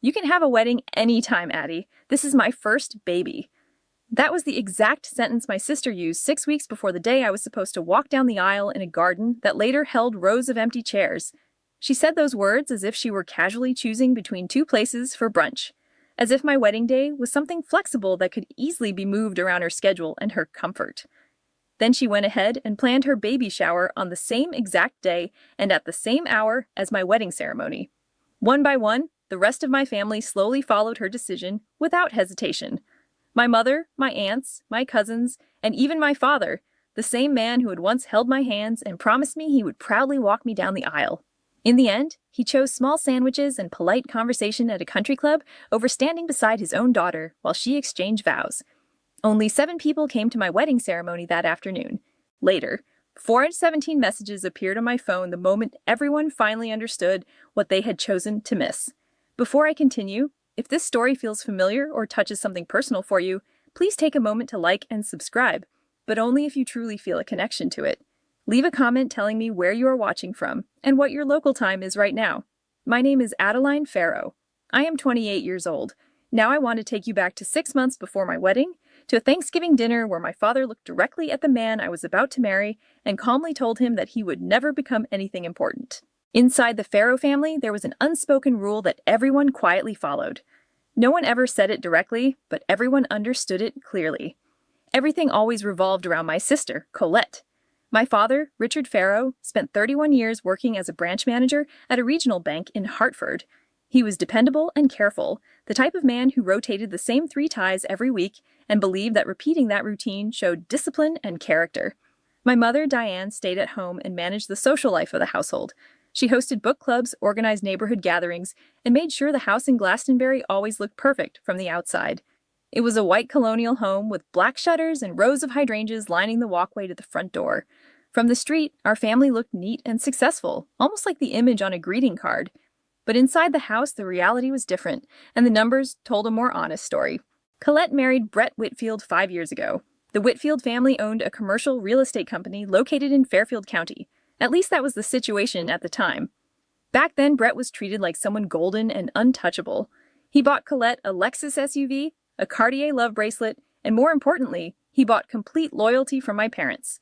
You can have a wedding anytime, Addie. This is my first baby." That was the exact sentence my sister used 6 weeks before the day I was supposed to walk down the aisle in a garden that later held rows of empty chairs. She said those words as if she were casually choosing between two places for brunch, as if my wedding day was something flexible that could easily be moved around her schedule and her comfort. Then she went ahead and planned her baby shower on the same exact day and at the same hour as my wedding ceremony. One by one, the rest of my family slowly followed her decision without hesitation. My mother, my aunts, my cousins, and even my father, the same man who had once held my hands and promised me he would proudly walk me down the aisle. In the end, he chose small sandwiches and polite conversation at a country club over standing beside his own daughter while she exchanged vows. Only 7 people came to my wedding ceremony that afternoon. Later, 417 messages appeared on my phone the moment everyone finally understood what they had chosen to miss. Before I continue, if this story feels familiar or touches something personal for you, please take a moment to like and subscribe, but only if you truly feel a connection to it. Leave a comment telling me where you are watching from and what your local time is right now. My name is Adeline Farrow. I am 28 years old. Now I want to take you back to 6 months before my wedding, to a Thanksgiving dinner where my father looked directly at the man I was about to marry and calmly told him that he would never become anything important. Inside the Farrow family, there was an unspoken rule that everyone quietly followed. No one ever said it directly, but everyone understood it clearly. Everything always revolved around my sister, Colette. My father, Richard Farrow, spent 31 years working as a branch manager at a regional bank in Hartford. He was dependable and careful, the type of man who rotated the same 3 ties every week and believed that repeating that routine showed discipline and character. My mother, Diane, stayed at home and managed the social life of the household. She hosted book clubs, organized neighborhood gatherings, and made sure the house in Glastonbury always looked perfect from the outside. It was a white colonial home with black shutters and rows of hydrangeas lining the walkway to the front door. From the street, our family looked neat and successful, almost like the image on a greeting card. But inside the house, the reality was different, and the numbers told a more honest story. Colette married Brett Whitfield 5 years ago. The Whitfield family owned a commercial real estate company located in Fairfield County. At least that was the situation at the time. Back then, Brett was treated like someone golden and untouchable. He bought Colette a Lexus SUV, a Cartier love bracelet, and more importantly, he bought complete loyalty from my parents.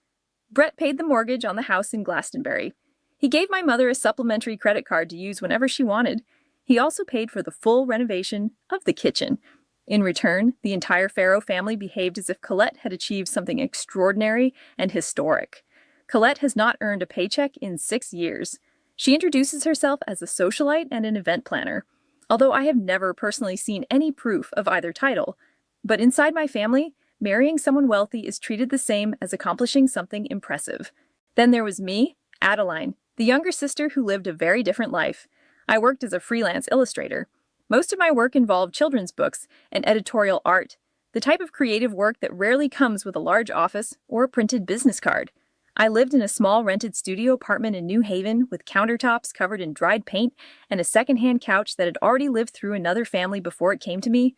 Brett paid the mortgage on the house in Glastonbury. He gave my mother a supplementary credit card to use whenever she wanted. He also paid for the full renovation of the kitchen. In return, the entire Farrow family behaved as if Colette had achieved something extraordinary and historic. Colette has not earned a paycheck in 6 years. She introduces herself as a socialite and an event planner, although I have never personally seen any proof of either title. But inside my family, marrying someone wealthy is treated the same as accomplishing something impressive. Then there was me, Adeline, the younger sister who lived a very different life. I worked as a freelance illustrator. Most of my work involved children's books and editorial art, the type of creative work that rarely comes with a large office or a printed business card. I lived in a small rented studio apartment in New Haven with countertops covered in dried paint and a secondhand couch that had already lived through another family before it came to me.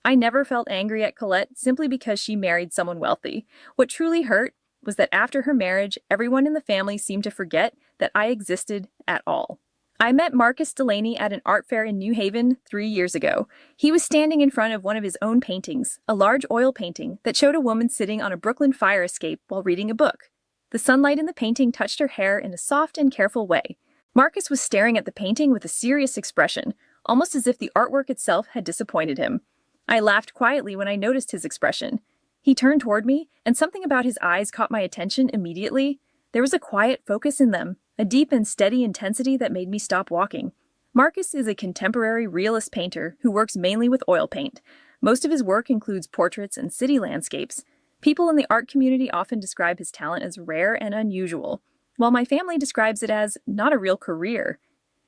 I never felt angry at Colette simply because she married someone wealthy. What truly hurt was that after her marriage, everyone in the family seemed to forget that I existed at all. I met Marcus Delaney at an art fair in New Haven 3 years ago. He was standing in front of one of his own paintings, a large oil painting that showed a woman sitting on a Brooklyn fire escape while reading a book. The sunlight in the painting touched her hair in a soft and careful way. Marcus was staring at the painting with a serious expression, almost as if the artwork itself had disappointed him. I laughed quietly when I noticed his expression. He turned toward me, and something about his eyes caught my attention immediately. There was a quiet focus in them, a deep and steady intensity that made me stop walking. Marcus is a contemporary realist painter who works mainly with oil paint. Most of his work includes portraits and city landscapes. People in the art community often describe his talent as rare and unusual, while my family describes it as not a real career.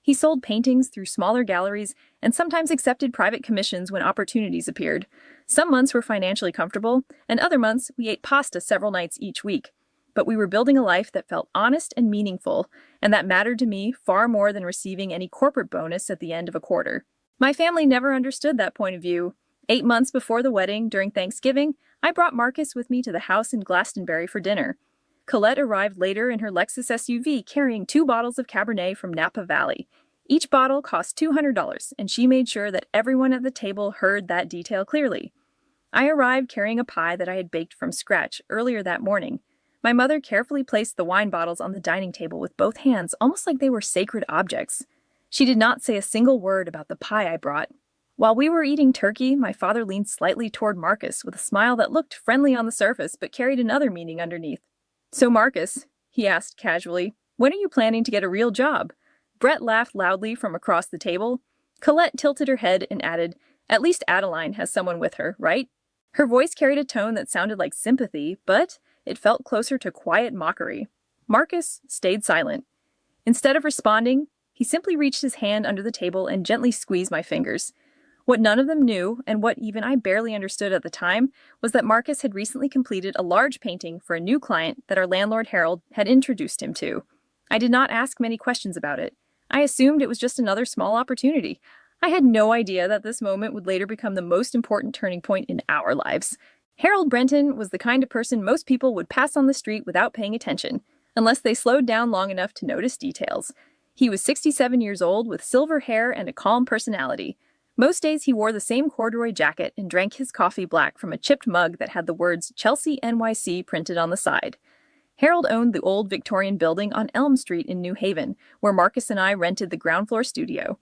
He sold paintings through smaller galleries and sometimes accepted private commissions when opportunities appeared. Some months were financially comfortable, and other months we ate pasta several nights each week. But we were building a life that felt honest and meaningful, and that mattered to me far more than receiving any corporate bonus at the end of a quarter. My family never understood that point of view. 8 months before the wedding, during Thanksgiving, I brought Marcus with me to the house in Glastonbury for dinner. Colette arrived later in her Lexus SUV carrying 2 bottles of Cabernet from Napa Valley. Each bottle cost $200, and she made sure that everyone at the table heard that detail clearly. I arrived carrying a pie that I had baked from scratch earlier that morning. My mother carefully placed the wine bottles on the dining table with both hands, almost like they were sacred objects. She did not say a single word about the pie I brought. While we were eating turkey, my father leaned slightly toward Marcus with a smile that looked friendly on the surface but carried another meaning underneath. "So Marcus," he asked casually, "when are you planning to get a real job?" Brett laughed loudly from across the table. Colette tilted her head and added, "At least Adeline has someone with her, right?" Her voice carried a tone that sounded like sympathy, but it felt closer to quiet mockery. Marcus stayed silent. Instead of responding, he simply reached his hand under the table and gently squeezed my fingers. What none of them knew, and what even I barely understood at the time, was that Marcus had recently completed a large painting for a new client that our landlord Harold had introduced him to. I did not ask many questions about it. I assumed it was just another small opportunity. I had no idea that this moment would later become the most important turning point in our lives. Harold Brenton was the kind of person most people would pass on the street without paying attention, unless they slowed down long enough to notice details. He was 67 years old with silver hair and a calm personality. Most days he wore the same corduroy jacket and drank his coffee black from a chipped mug that had the words Chelsea NYC printed on the side. Harold owned the old Victorian building on Elm Street in New Haven, where Marcus and I rented the ground floor studio.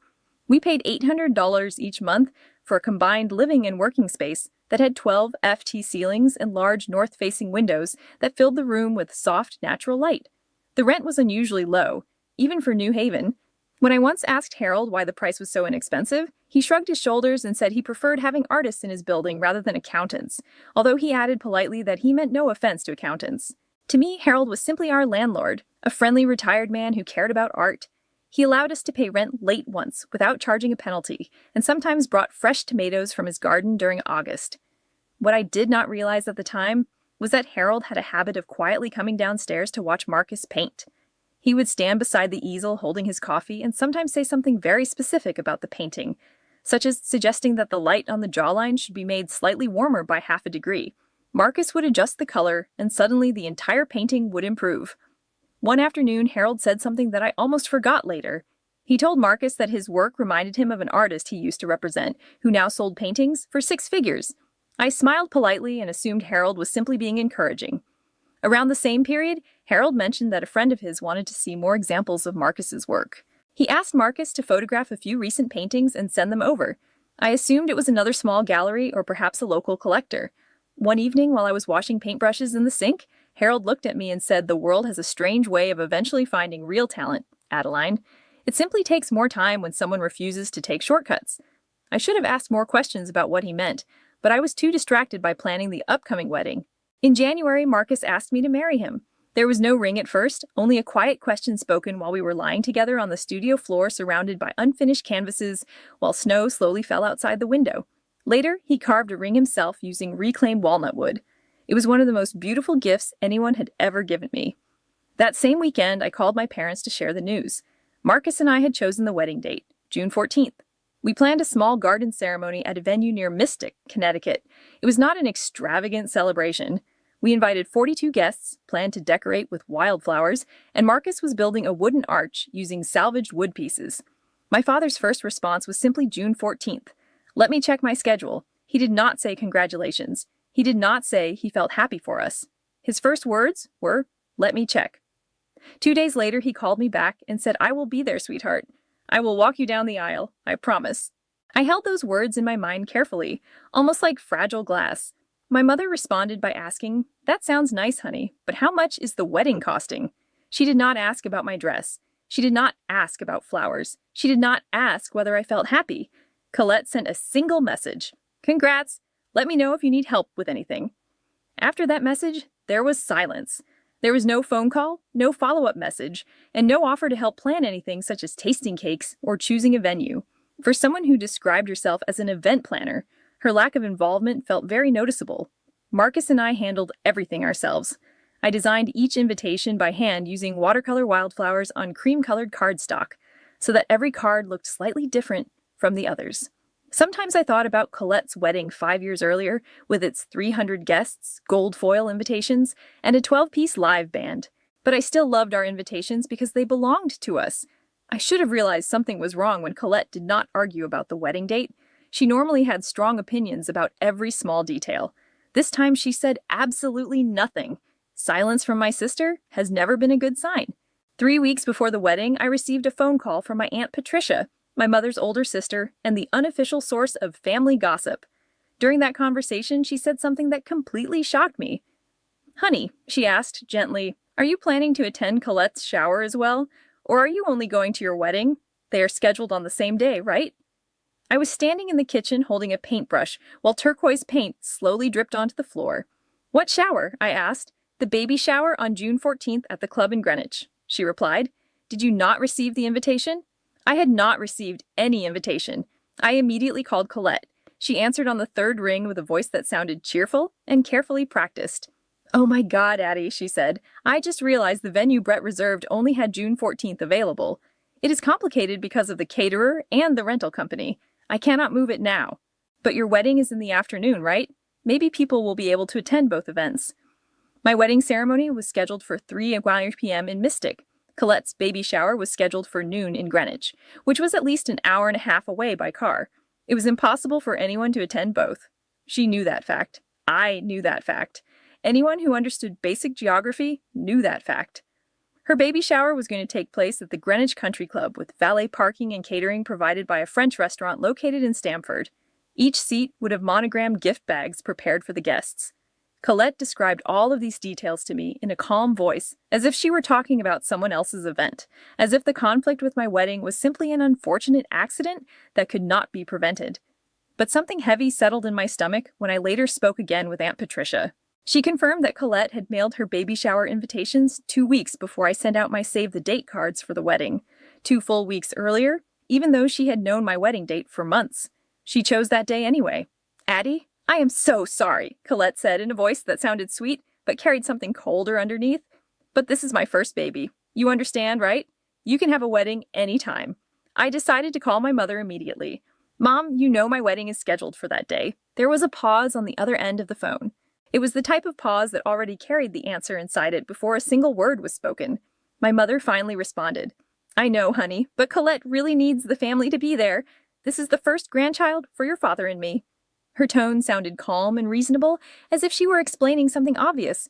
We paid $800 each month for a combined living and working space that had 12 FT ceilings and large north-facing windows that filled the room with soft, natural light. The rent was unusually low, even for New Haven. When I once asked Harold why the price was so inexpensive, he shrugged his shoulders and said he preferred having artists in his building rather than accountants, although he added politely that he meant no offense to accountants. To me, Harold was simply our landlord, a friendly retired man who cared about art. He allowed us to pay rent late once, without charging a penalty, and sometimes brought fresh tomatoes from his garden during August. What I did not realize at the time was that Harold had a habit of quietly coming downstairs to watch Marcus paint. He would stand beside the easel holding his coffee and sometimes say something very specific about the painting, such as suggesting that the light on the jawline should be made slightly warmer by half a degree. Marcus would adjust the color, and suddenly the entire painting would improve. One afternoon, Harold said something that I almost forgot later. He told Marcus that his work reminded him of an artist he used to represent, who now sold paintings for 6 figures. I smiled politely and assumed Harold was simply being encouraging. Around the same period, Harold mentioned that a friend of his wanted to see more examples of Marcus's work. He asked Marcus to photograph a few recent paintings and send them over. I assumed it was another small gallery or perhaps a local collector. One evening, while I was washing paintbrushes in the sink, Harold looked at me and said, "The world has a strange way of eventually finding real talent, Adeline. It simply takes more time when someone refuses to take shortcuts." I should have asked more questions about what he meant, but I was too distracted by planning the upcoming wedding. In January, Marcus asked me to marry him. There was no ring at first, only a quiet question spoken while we were lying together on the studio floor surrounded by unfinished canvases while snow slowly fell outside the window. Later, he carved a ring himself using reclaimed walnut wood. It was one of the most beautiful gifts anyone had ever given me. That same weekend, I called my parents to share the news. Marcus and I had chosen the wedding date, June 14th. We planned a small garden ceremony at a venue near Mystic, Connecticut. It was not an extravagant celebration. We invited 42 guests, planned to decorate with wildflowers, and Marcus was building a wooden arch using salvaged wood pieces. My father's first response was simply June 14th. Let me check my schedule. He did not say congratulations. He did not say he felt happy for us. His first words were, "Let me check." 2 days later, he called me back and said, "I will be there, sweetheart. I will walk you down the aisle, I promise." I held those words in my mind carefully, almost like fragile glass. My mother responded by asking, "That sounds nice, honey, but how much is the wedding costing?" She did not ask about my dress. She did not ask about flowers. She did not ask whether I felt happy. Colette sent a single message. "Congrats. Let me know if you need help with anything." After that message, there was silence. There was no phone call, no follow-up message, and no offer to help plan anything such as tasting cakes or choosing a venue. For someone who described herself as an event planner, her lack of involvement felt very noticeable. Marcus and I handled everything ourselves. I designed each invitation by hand using watercolor wildflowers on cream-colored cardstock, so that every card looked slightly different from the others. Sometimes I thought about Colette's wedding 5 years earlier, with its 300 guests, gold foil invitations, and a 12-piece live band. But I still loved our invitations because they belonged to us. I should have realized something was wrong when Colette did not argue about the wedding date. She normally had strong opinions about every small detail. This time she said absolutely nothing. Silence from my sister has never been a good sign. 3 weeks before the wedding, I received a phone call from my Aunt Patricia, my mother's older sister, and the unofficial source of family gossip. During that conversation, she said something that completely shocked me. "Honey," she asked gently, "are you planning to attend Colette's shower as well? Or are you only going to your wedding? They are scheduled on the same day, right?" I was standing in the kitchen holding a paintbrush while turquoise paint slowly dripped onto the floor. "What shower?" I asked. "The baby shower on June 14th at the club in Greenwich," she replied. "Did you not receive the invitation?" I had not received any invitation. I immediately called Colette. She answered on the third ring with a voice that sounded cheerful and carefully practiced. "Oh my God, Addie," she said. "I just realized the venue Brett reserved only had June 14th available. It is complicated because of the caterer and the rental company. I cannot move it now. But your wedding is in the afternoon, right? Maybe people will be able to attend both events." My wedding ceremony was scheduled for 3 p.m. in Mystic. Colette's baby shower was scheduled for noon in Greenwich, which was at least an hour and a half away by car. It was impossible for anyone to attend both. She knew that fact. I knew that fact. Anyone who understood basic geography knew that fact. Her baby shower was going to take place at the Greenwich Country Club with valet parking and catering provided by a French restaurant located in Stamford. Each seat would have monogrammed gift bags prepared for the guests. Colette described all of these details to me in a calm voice, as if she were talking about someone else's event, as if the conflict with my wedding was simply an unfortunate accident that could not be prevented. But something heavy settled in my stomach when I later spoke again with Aunt Patricia. She confirmed that Colette had mailed her baby shower invitations 2 weeks before I sent out my save-the-date cards for the wedding. 2 full weeks earlier, even though she had known my wedding date for months. She chose that day anyway. "Addie, I am so sorry," Colette said in a voice that sounded sweet, but carried something colder underneath. "But this is my first baby. You understand, right? You can have a wedding anytime." I decided to call my mother immediately. "Mom, you know my wedding is scheduled for that day." There was a pause on the other end of the phone. It was the type of pause that already carried the answer inside it before a single word was spoken. My mother finally responded. "I know, honey, but Colette really needs the family to be there. This is the first grandchild for your father and me." Her tone sounded calm and reasonable, as if she were explaining something obvious.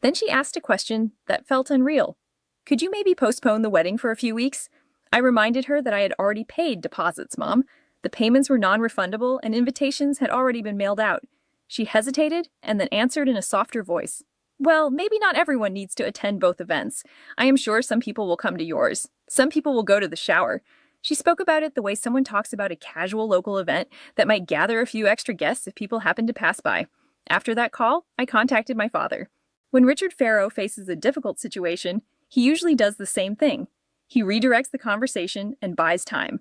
Then she asked a question that felt unreal. "Could you maybe postpone the wedding for a few weeks?" I reminded her that I had already paid deposits, Mom. The payments were non-refundable and invitations had already been mailed out. She hesitated and then answered in a softer voice. "Well, maybe not everyone needs to attend both events. I am sure some people will come to yours. Some people will go to the shower." She spoke about it the way someone talks about a casual local event that might gather a few extra guests if people happen to pass by. After that call, I contacted my father. When Richard Farrow faces a difficult situation, he usually does the same thing. He redirects the conversation and buys time.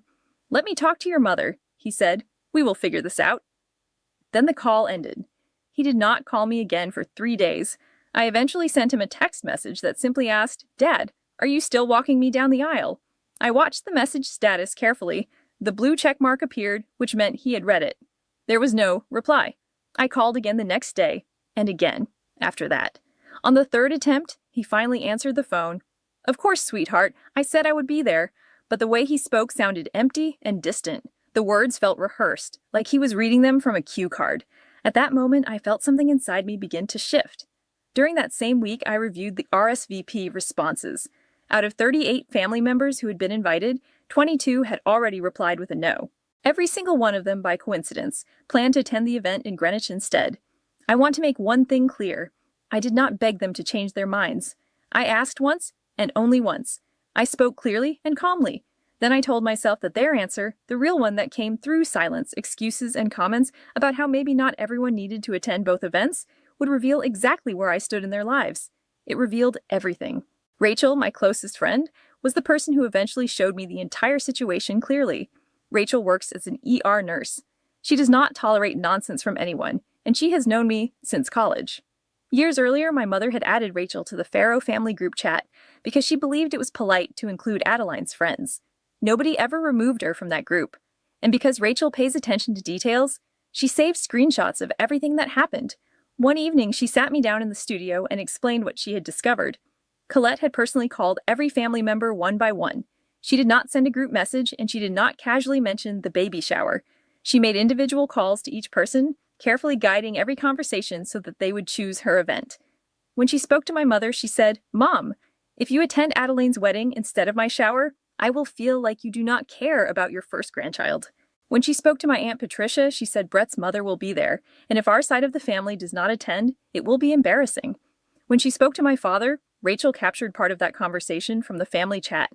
"Let me talk to your mother," he said. "We will figure this out." Then the call ended. He did not call me again for 3 days. I eventually sent him a text message that simply asked, "Dad, are you still walking me down the aisle?" I watched the message status carefully. The blue check mark appeared, which meant he had read it. There was no reply. I called again the next day, and again after that. On the 3rd attempt, he finally answered the phone. "Of course, sweetheart, I said I would be there," but the way he spoke sounded empty and distant. The words felt rehearsed, like he was reading them from a cue card. At that moment, I felt something inside me begin to shift. During that same week, I reviewed the RSVP responses. Out of 38 family members who had been invited, 22 had already replied with a no. Every single one of them, by coincidence, planned to attend the event in Greenwich instead. I want to make one thing clear. I did not beg them to change their minds. I asked once, and only once. I spoke clearly and calmly. Then I told myself that their answer, the real one that came through silence, excuses, and comments about how maybe not everyone needed to attend both events, would reveal exactly where I stood in their lives. It revealed everything. Rachel, my closest friend, was the person who eventually showed me the entire situation clearly. Rachel works as an ER nurse. She does not tolerate nonsense from anyone, and she has known me since college. Years earlier, my mother had added Rachel to the Farrow family group chat because she believed it was polite to include Adeline's friends. Nobody ever removed her from that group. And because Rachel pays attention to details, she saved screenshots of everything that happened. One evening, she sat me down in the studio and explained what she had discovered. Colette had personally called every family member one by one. She did not send a group message, and she did not casually mention the baby shower. She made individual calls to each person, carefully guiding every conversation so that they would choose her event. When she spoke to my mother, she said, "Mom, if you attend Adeline's wedding instead of my shower, I will feel like you do not care about your first grandchild." When she spoke to my Aunt Patricia, she said Brett's mother will be there, and if our side of the family does not attend, it will be embarrassing. When she spoke to my father, Rachel captured part of that conversation from the family chat.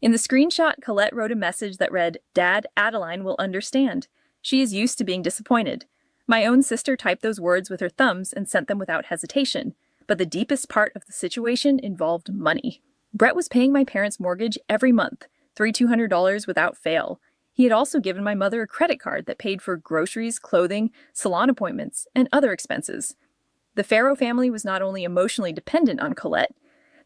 In the screenshot, Colette wrote a message that read, "Dad, Adeline will understand. She is used to being disappointed." My own sister typed those words with her thumbs and sent them without hesitation. But the deepest part of the situation involved money. Brett was paying my parents' mortgage every month, $3,200 without fail. He had also given my mother a credit card that paid for groceries, clothing, salon appointments, and other expenses. The Farrow family was not only emotionally dependent on Colette,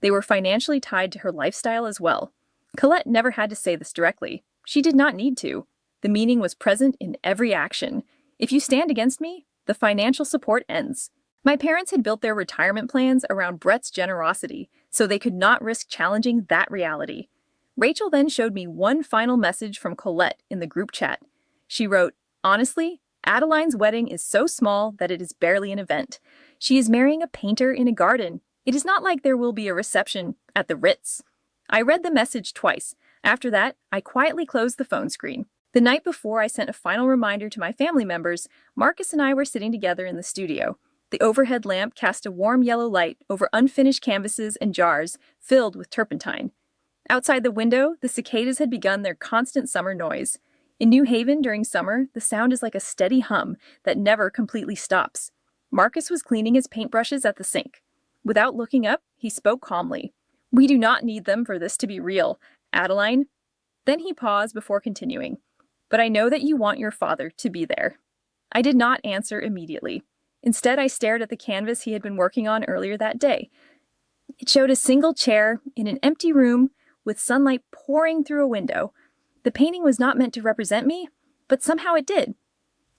they were financially tied to her lifestyle as well. Colette never had to say this directly. She did not need to. The meaning was present in every action. If you stand against me, the financial support ends. My parents had built their retirement plans around Brett's generosity, so they could not risk challenging that reality. Rachel then showed me one final message from Colette in the group chat. She wrote, "Honestly, Adeline's wedding is so small that it is barely an event. She is marrying a painter in a garden. It is not like there will be a reception at the Ritz." I read the message twice. After that, I quietly closed the phone screen. The night before I sent a final reminder to my family members, Marcus and I were sitting together in the studio. The overhead lamp cast a warm yellow light over unfinished canvases and jars filled with turpentine. Outside the window, the cicadas had begun their constant summer noise. In New Haven during summer, the sound is like a steady hum that never completely stops. Marcus was cleaning his paintbrushes at the sink. Without looking up, he spoke calmly. "We do not need them for this to be real, Adeline." Then he paused before continuing. "But I know that you want your father to be there." I did not answer immediately. Instead, I stared at the canvas he had been working on earlier that day. It showed a single chair in an empty room with sunlight pouring through a window. The painting was not meant to represent me, but somehow it did.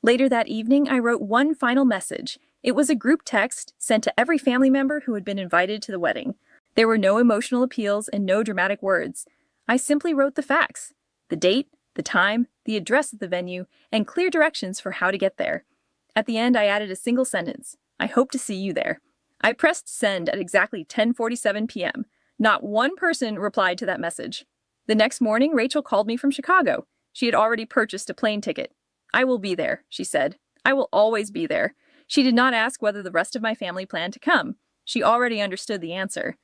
Later that evening, I wrote one final message. It was a group text sent to every family member who had been invited to the wedding. There were no emotional appeals and no dramatic words. I simply wrote the facts: the date, the time, the address of the venue, and clear directions for how to get there. At the end, I added a single sentence: "I hope to see you there." I pressed send at exactly 10:47 p.m. Not one person replied to that message. The next morning, Rachel called me from Chicago. She had already purchased a plane ticket. "I will be there," she said. "I will always be there." She did not ask whether the rest of my family planned to come. She already understood the answer.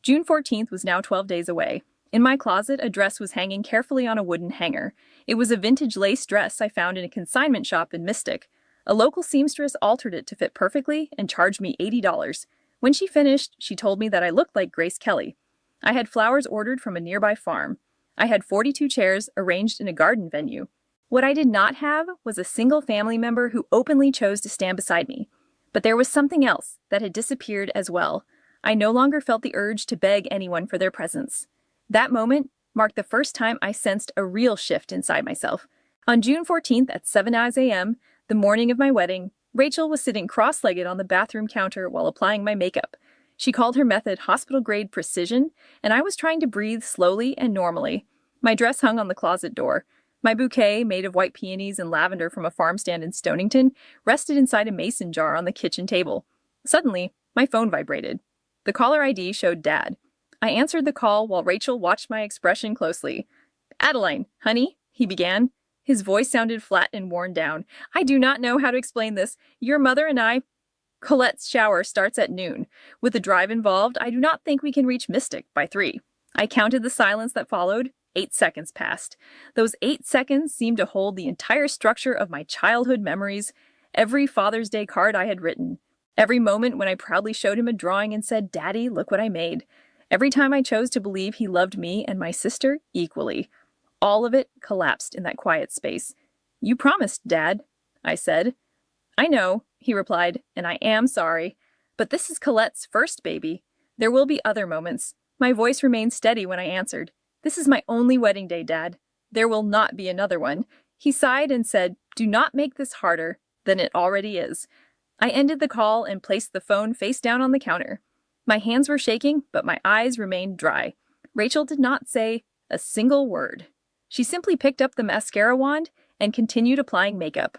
June 14th was now 12 days away. In my closet, a dress was hanging carefully on a wooden hanger. It was a vintage lace dress I found in a consignment shop in Mystic. A local seamstress altered it to fit perfectly and charged me $80. When she finished, she told me that I looked like Grace Kelly. I had flowers ordered from a nearby farm. I had 42 chairs arranged in a garden venue. What I did not have was a single family member who openly chose to stand beside me. But there was something else that had disappeared as well. I no longer felt the urge to beg anyone for their presence. That moment marked the first time I sensed a real shift inside myself. On June 14th at 7 a.m., the morning of my wedding, Rachel was sitting cross-legged on the bathroom counter while applying my makeup. She called her method hospital-grade precision, and I was trying to breathe slowly and normally. My dress hung on the closet door. My bouquet, made of white peonies and lavender from a farm stand in Stonington, rested inside a mason jar on the kitchen table. Suddenly, my phone vibrated. The caller ID showed Dad. I answered the call while Rachel watched my expression closely. "Adeline, honey," he began. His voice sounded flat and worn down. "I do not know how to explain this. Your mother and I... Colette's shower starts at noon. With the drive involved, I do not think we can reach Mystic by 3. I counted the silence that followed. 8 seconds passed. Those 8 seconds seemed to hold the entire structure of my childhood memories, every Father's Day card I had written, every moment when I proudly showed him a drawing and said, "Daddy, look what I made." Every time I chose to believe he loved me and my sister equally. All of it collapsed in that quiet space. "You promised, Dad," I said. "I know," he replied, "and I am sorry. But this is Colette's first baby. There will be other moments." My voice remained steady when I answered. "This is my only wedding day, Dad. There will not be another one." He sighed and said, "Do not make this harder than it already is." I ended the call and placed the phone face down on the counter. My hands were shaking, but my eyes remained dry. Rachel did not say, a single word. She simply picked up the mascara wand and continued applying makeup.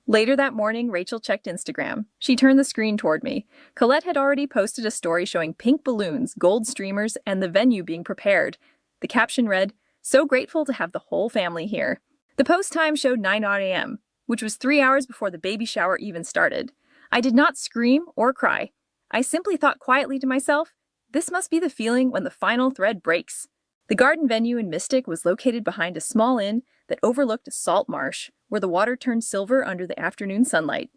Later that morning, Rachel checked Instagram. She turned the screen toward me. Colette had already posted a story showing pink balloons, gold streamers, and the venue being prepared. The caption read, "So grateful to have the whole family here." The post time showed 9 a.m., which was 3 hours before the baby shower even started. I did not scream or cry. I simply thought quietly to myself, this must be the feeling when the final thread breaks. The garden venue in Mystic was located behind a small inn that overlooked a salt marsh, where the water turned silver under the afternoon sunlight.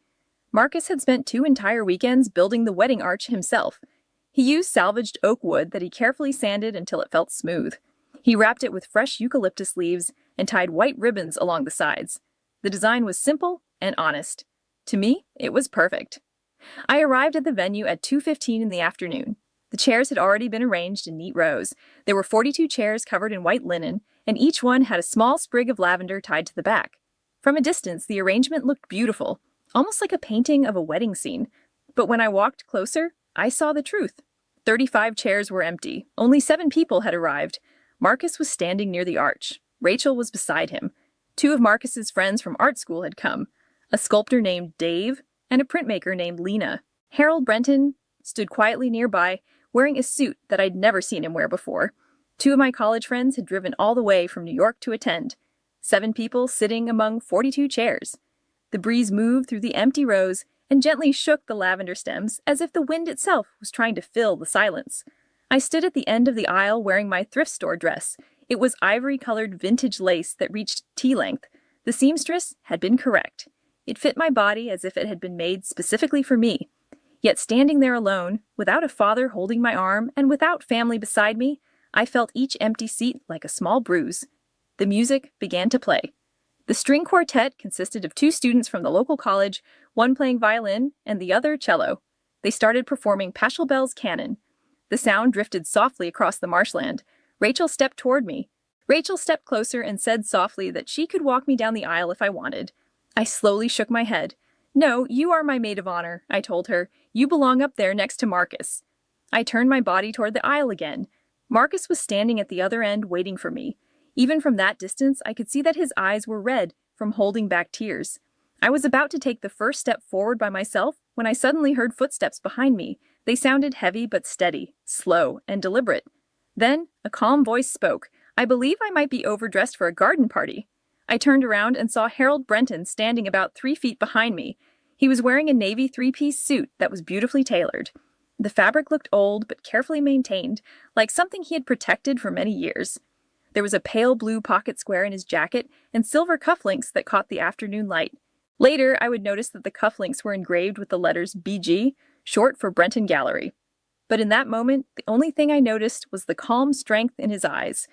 Marcus had spent 2 entire weekends building the wedding arch himself. He used salvaged oak wood that he carefully sanded until it felt smooth. He wrapped it with fresh eucalyptus leaves and tied white ribbons along the sides. The design was simple and honest. To me, it was perfect. I arrived at the venue at 2:15 in the afternoon. The chairs had already been arranged in neat rows. There were 42 chairs covered in white linen, and each one had a small sprig of lavender tied to the back. From a distance, the arrangement looked beautiful, almost like a painting of a wedding scene. But when I walked closer, I saw the truth. 35 chairs were empty. Only 7 people had arrived. Marcus was standing near the arch. Rachel was beside him. 2 of Marcus's friends from art school had come, a sculptor named Dave and a printmaker named Lena. Harold Brenton stood quietly nearby, wearing a suit that I'd never seen him wear before. 2 of my college friends had driven all the way from New York to attend. 7 people sitting among 42 chairs. The breeze moved through the empty rows and gently shook the lavender stems as if the wind itself was trying to fill the silence. I stood at the end of the aisle wearing my thrift store dress. It was ivory-colored vintage lace that reached tea-length. The seamstress had been correct. It fit my body as if it had been made specifically for me. Yet standing there alone, without a father holding my arm and without family beside me, I felt each empty seat like a small bruise. The music began to play. The string quartet consisted of 2 students from the local college, one playing violin and the other cello. They started performing Pachelbel's Canon. The sound drifted softly across the marshland. Rachel stepped toward me. Rachel stepped closer and said softly that she could walk me down the aisle if I wanted. I slowly shook my head. "No, you are my maid of honor," I told her. "You belong up there next to Marcus." I turned my body toward the aisle again. Marcus was standing at the other end waiting for me. Even from that distance, I could see that his eyes were red from holding back tears. I was about to take the first step forward by myself when I suddenly heard footsteps behind me. They sounded heavy but steady, slow, and deliberate. Then, a calm voice spoke. I believe I might be overdressed for a garden party. I turned around and saw Harold Brenton standing about 3 feet behind me. He was wearing a navy 3-piece suit that was beautifully tailored. The fabric looked old but carefully maintained, like something he had protected for many years. There was a pale blue pocket square in his jacket and silver cufflinks that caught the afternoon light. Later, I would notice that the cufflinks were engraved with the letters BG, short for Brenton Gallery. But in that moment, the only thing I noticed was the calm strength in his eyes.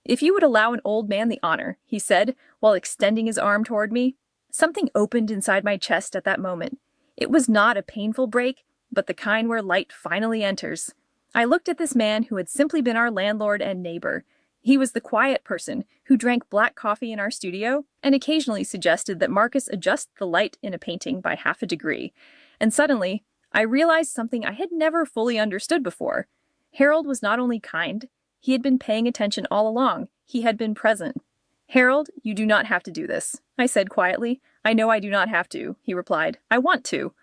"If you would allow an old man the honor," he said, while extending his arm toward me. Something opened inside my chest at that moment. It was not a painful break, but the kind where light finally enters. I looked at this man who had simply been our landlord and neighbor. He was the quiet person who drank black coffee in our studio and occasionally suggested that Marcus adjust the light in a painting by half a degree. And suddenly, I realized something I had never fully understood before. Harold was not only kind, he had been paying attention all along. He had been present. "Harold, you do not have to do this," I said quietly. "I know I do not have to," he replied. "I want to."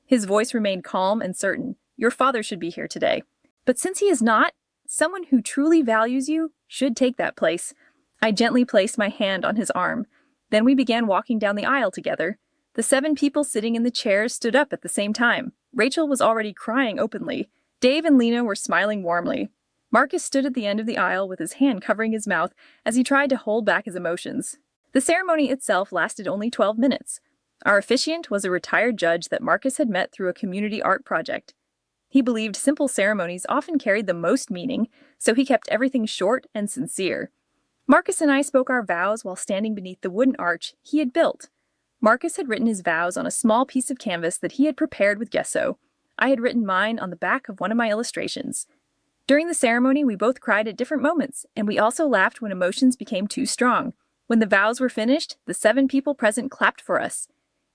His voice remained calm and certain. "Your father should be here today. But since he is not, someone who truly values you should take that place." I gently placed my hand on his arm. Then we began walking down the aisle together. The 7 people sitting in the chairs stood up at the same time. Rachel was already crying openly. Dave and Lena were smiling warmly. Marcus stood at the end of the aisle with his hand covering his mouth as he tried to hold back his emotions. The ceremony itself lasted only 12 minutes. Our officiant was a retired judge that Marcus had met through a community art project. He believed simple ceremonies often carried the most meaning, so he kept everything short and sincere. Marcus and I spoke our vows while standing beneath the wooden arch he had built. Marcus had written his vows on a small piece of canvas that he had prepared with gesso. I had written mine on the back of one of my illustrations. During the ceremony, we both cried at different moments, and we also laughed when emotions became too strong. When the vows were finished, the 7 people present clapped for us.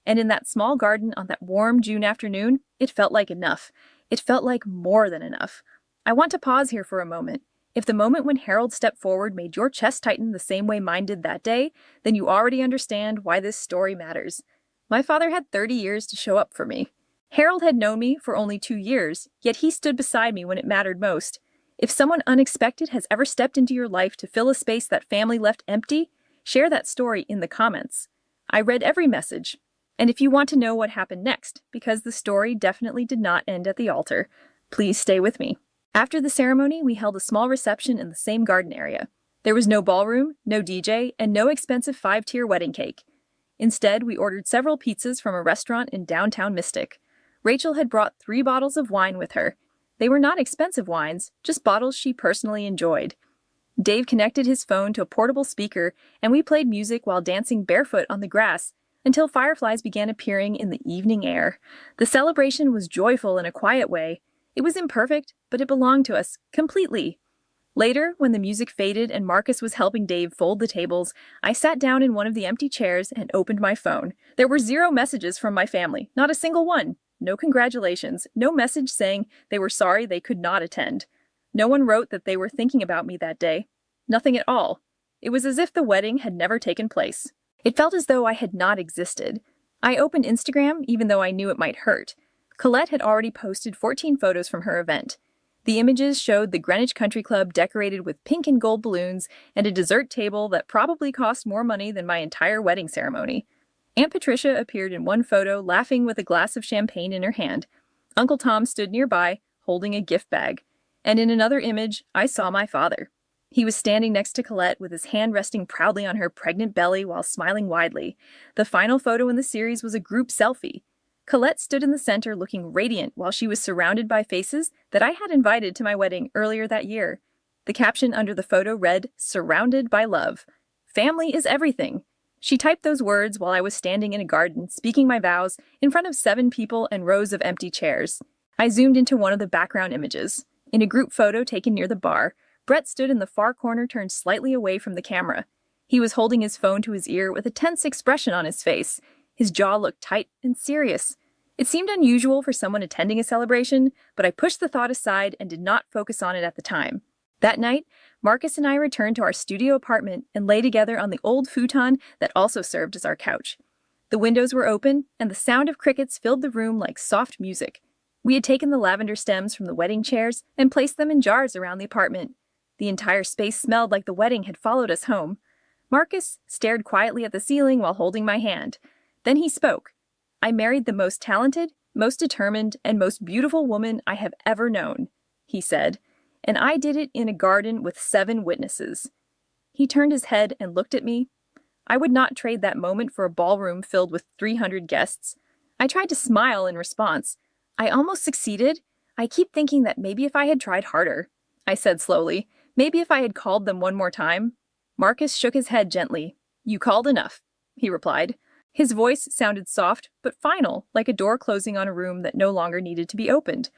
And in that small garden on that warm June afternoon, it felt like enough. It felt like more than enough. I want to pause here for a moment. If the moment when Harold stepped forward made your chest tighten the same way mine did that day, then you already understand why this story matters. My father had 30 years to show up for me. Harold had known me for only 2 years, yet he stood beside me when it mattered most. If someone unexpected has ever stepped into your life to fill a space that family left empty, share that story in the comments. I read every message. And if you want to know what happened next, because the story definitely did not end at the altar, please stay with me. After the ceremony, we held a small reception in the same garden area. There was no ballroom, no DJ, and no expensive 5-tier wedding cake. Instead, we ordered several pizzas from a restaurant in downtown Mystic. Rachel had brought 3 bottles of wine with her. They were not expensive wines, just bottles she personally enjoyed. Dave connected his phone to a portable speaker, and we played music while dancing barefoot on the grass until fireflies began appearing in the evening air. The celebration was joyful in a quiet way. It was imperfect, but it belonged to us completely. Later, when the music faded and Marcus was helping Dave fold the tables, I sat down in one of the empty chairs and opened my phone. There were 0 messages from my family, not a single one. No congratulations, no message saying they were sorry they could not attend. No one wrote that they were thinking about me that day. Nothing at all. It was as if the wedding had never taken place. It felt as though I had not existed. I opened Instagram even though I knew it might hurt. Colette had already posted 14 photos from her event. The images showed the Greenwich Country Club decorated with pink and gold balloons and a dessert table that probably cost more money than my entire wedding ceremony. Aunt Patricia appeared in one photo laughing with a glass of champagne in her hand. Uncle Tom stood nearby, holding a gift bag. And in another image, I saw my father. He was standing next to Colette with his hand resting proudly on her pregnant belly while smiling widely. The final photo in the series was a group selfie. Colette stood in the center looking radiant while she was surrounded by faces that I had invited to my wedding earlier that year. The caption under the photo read, "Surrounded by love. Family is everything." She typed those words while I was standing in a garden, speaking my vows, in front of 7 people and rows of empty chairs. I zoomed into one of the background images. In a group photo taken near the bar, Brett stood in the far corner turned slightly away from the camera. He was holding his phone to his ear with a tense expression on his face. His jaw looked tight and serious. It seemed unusual for someone attending a celebration, but I pushed the thought aside and did not focus on it at the time. That night, Marcus and I returned to our studio apartment and lay together on the old futon that also served as our couch. The windows were open, and the sound of crickets filled the room like soft music. We had taken the lavender stems from the wedding chairs and placed them in jars around the apartment. The entire space smelled like the wedding had followed us home. Marcus stared quietly at the ceiling while holding my hand. Then he spoke. "I married the most talented, most determined, and most beautiful woman I have ever known," he said, "and I did it in a garden with 7 witnesses." He turned his head and looked at me. I would not trade that moment for a ballroom filled with 300 guests. I tried to smile in response. I almost succeeded. I keep thinking that maybe if I had tried harder. I said slowly, maybe if I had called them one more time. Marcus shook his head gently. "You called enough," he replied. His voice sounded soft but final, like a door closing on a room that no longer needed to be opened.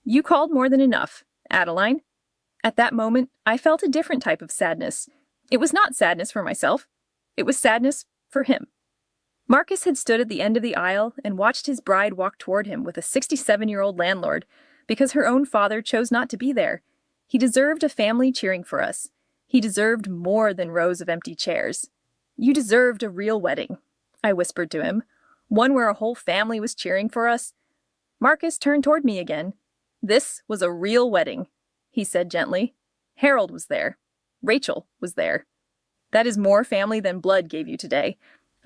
"You called more than enough, Adeline." At that moment, I felt a different type of sadness. It was not sadness for myself. It was sadness for him. Marcus had stood at the end of the aisle and watched his bride walk toward him with a 67-year-old landlord because her own father chose not to be there. He deserved a family cheering for us. He deserved more than rows of empty chairs. "You deserved a real wedding," I whispered to him. "One where a whole family was cheering for us." Marcus turned toward me again. "This was a real wedding," he said gently. "Harold was there. Rachel was there. That is more family than blood gave you today."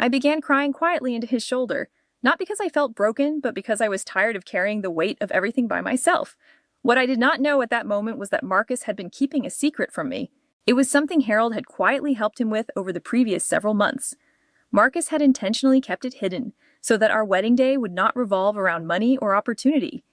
I began crying quietly into his shoulder, not because I felt broken, but because I was tired of carrying the weight of everything by myself. What I did not know at that moment was that Marcus had been keeping a secret from me. It was something Harold had quietly helped him with over the previous several months. Marcus had intentionally kept it hidden, so that our wedding day would not revolve around money or opportunity.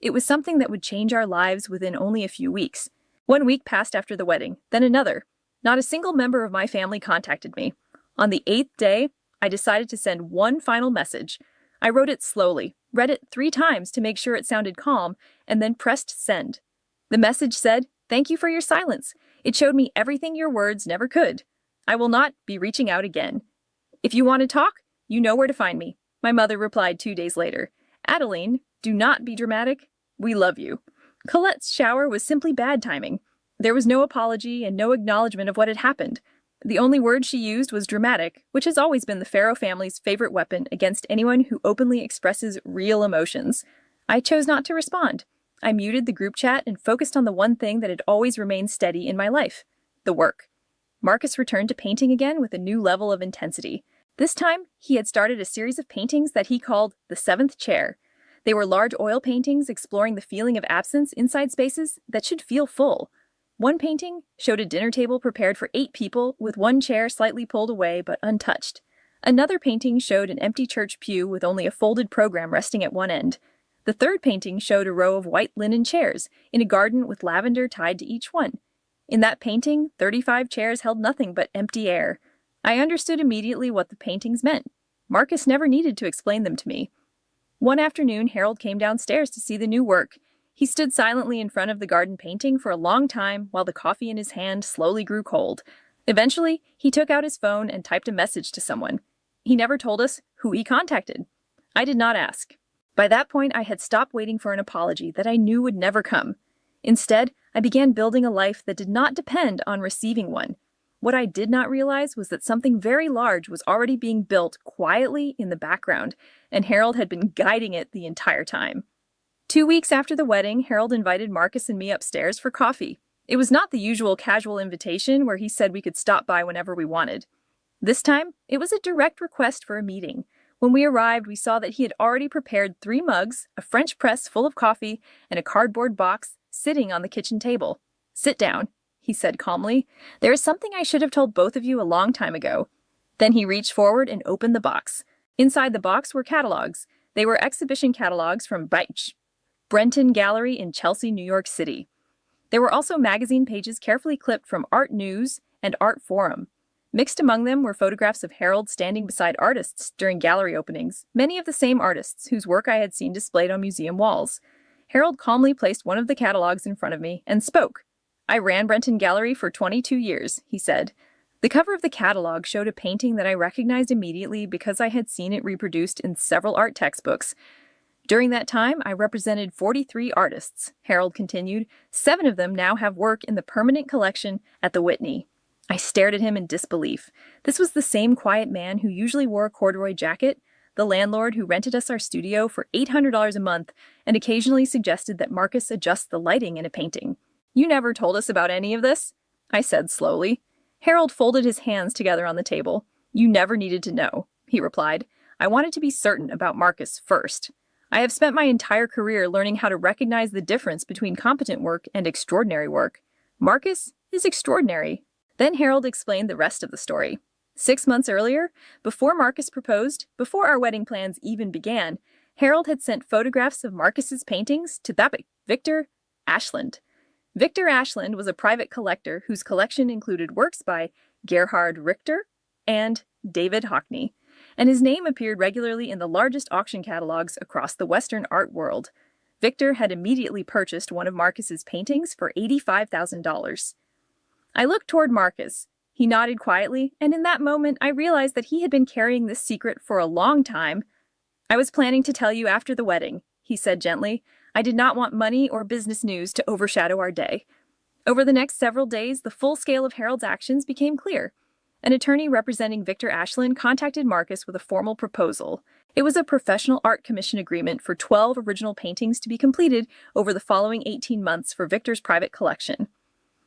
It was something that would change our lives within only a few weeks. 1 week passed after the wedding, then another. Not a single member of my family contacted me. On the 8th day, I decided to send one final message. I wrote it slowly, read it 3 times to make sure it sounded calm, and then pressed send. The message said, "Thank you for your silence. It showed me everything your words never could. I will not be reaching out again. If you want to talk, you know where to find me." My mother replied 2 days later, "Adeline, do not be dramatic. We love you." Colette's shower was simply bad timing. There was no apology and no acknowledgement of what had happened. The only word she used was dramatic, which has always been the Farrow family's favorite weapon against anyone who openly expresses real emotions. I chose not to respond. I muted the group chat and focused on the one thing that had always remained steady in my life: the work. Marcus returned to painting again with a new level of intensity. This time, he had started a series of paintings that he called the Seventh Chair. They were large oil paintings exploring the feeling of absence inside spaces that should feel full. One painting showed a dinner table prepared for 8 people with one chair slightly pulled away but untouched. Another painting showed an empty church pew with only a folded program resting at one end. The third painting showed a row of white linen chairs in a garden with lavender tied to each one. In that painting, 35 chairs held nothing but empty air. I understood immediately what the paintings meant. Marcus never needed to explain them to me. One afternoon, Harold came downstairs to see the new work. He stood silently in front of the garden painting for a long time while the coffee in his hand slowly grew cold. Eventually, he took out his phone and typed a message to someone. He never told us who he contacted. I did not ask. By that point, I had stopped waiting for an apology that I knew would never come. Instead, I began building a life that did not depend on receiving one. What I did not realize was that something very large was already being built quietly in the background, and Harold had been guiding it the entire time. 2 weeks after the wedding, Harold invited Marcus and me upstairs for coffee. It was not the usual casual invitation where he said we could stop by whenever we wanted. This time, it was a direct request for a meeting. When we arrived, we saw that he had already prepared 3 mugs, a French press full of coffee, and a cardboard box sitting on the kitchen table. "Sit down," he said calmly. "There is something I should have told both of you a long time ago." Then he reached forward and opened the box. Inside the box were catalogs. They were exhibition catalogs from Brenton Gallery in Chelsea, New York City. There were also magazine pages carefully clipped from Art News and Art Forum. Mixed among them were photographs of Harold standing beside artists during gallery openings, many of the same artists whose work I had seen displayed on museum walls. Harold calmly placed one of the catalogs in front of me and spoke. "I ran Brenton Gallery for 22 years, he said. The cover of the catalog showed a painting that I recognized immediately because I had seen it reproduced in several art textbooks. During that time, I represented 43 artists, Harold continued. 7 of them now have work in the permanent collection at the Whitney. I stared at him in disbelief. This was the same quiet man who usually wore a corduroy jacket, the landlord who rented us our studio for $800 a month and occasionally suggested that Marcus adjust the lighting in a painting. "You never told us about any of this," I said slowly. Harold folded his hands together on the table. "You never needed to know," he replied. "I wanted to be certain about Marcus first. I have spent my entire career learning how to recognize the difference between competent work and extraordinary work. Marcus is extraordinary." Then Harold explained the rest of the story. 6 months earlier, before Marcus proposed, before our wedding plans even began, Harold had sent photographs of Marcus's paintings to Victor Ashland. Victor Ashland was a private collector whose collection included works by Gerhard Richter and David Hockney, and his name appeared regularly in the largest auction catalogs across the Western art world. Victor had immediately purchased one of Marcus's paintings for $85,000. I looked toward Marcus. He nodded quietly, and in that moment I realized that he had been carrying this secret for a long time. "I was planning to tell you after the wedding," he said gently. "I did not want money or business news to overshadow our day." Over the next several days, the full scale of Harold's actions became clear. An attorney representing Victor Ashland contacted Marcus with a formal proposal. It was a professional art commission agreement for 12 original paintings to be completed over the following 18 months for Victor's private collection.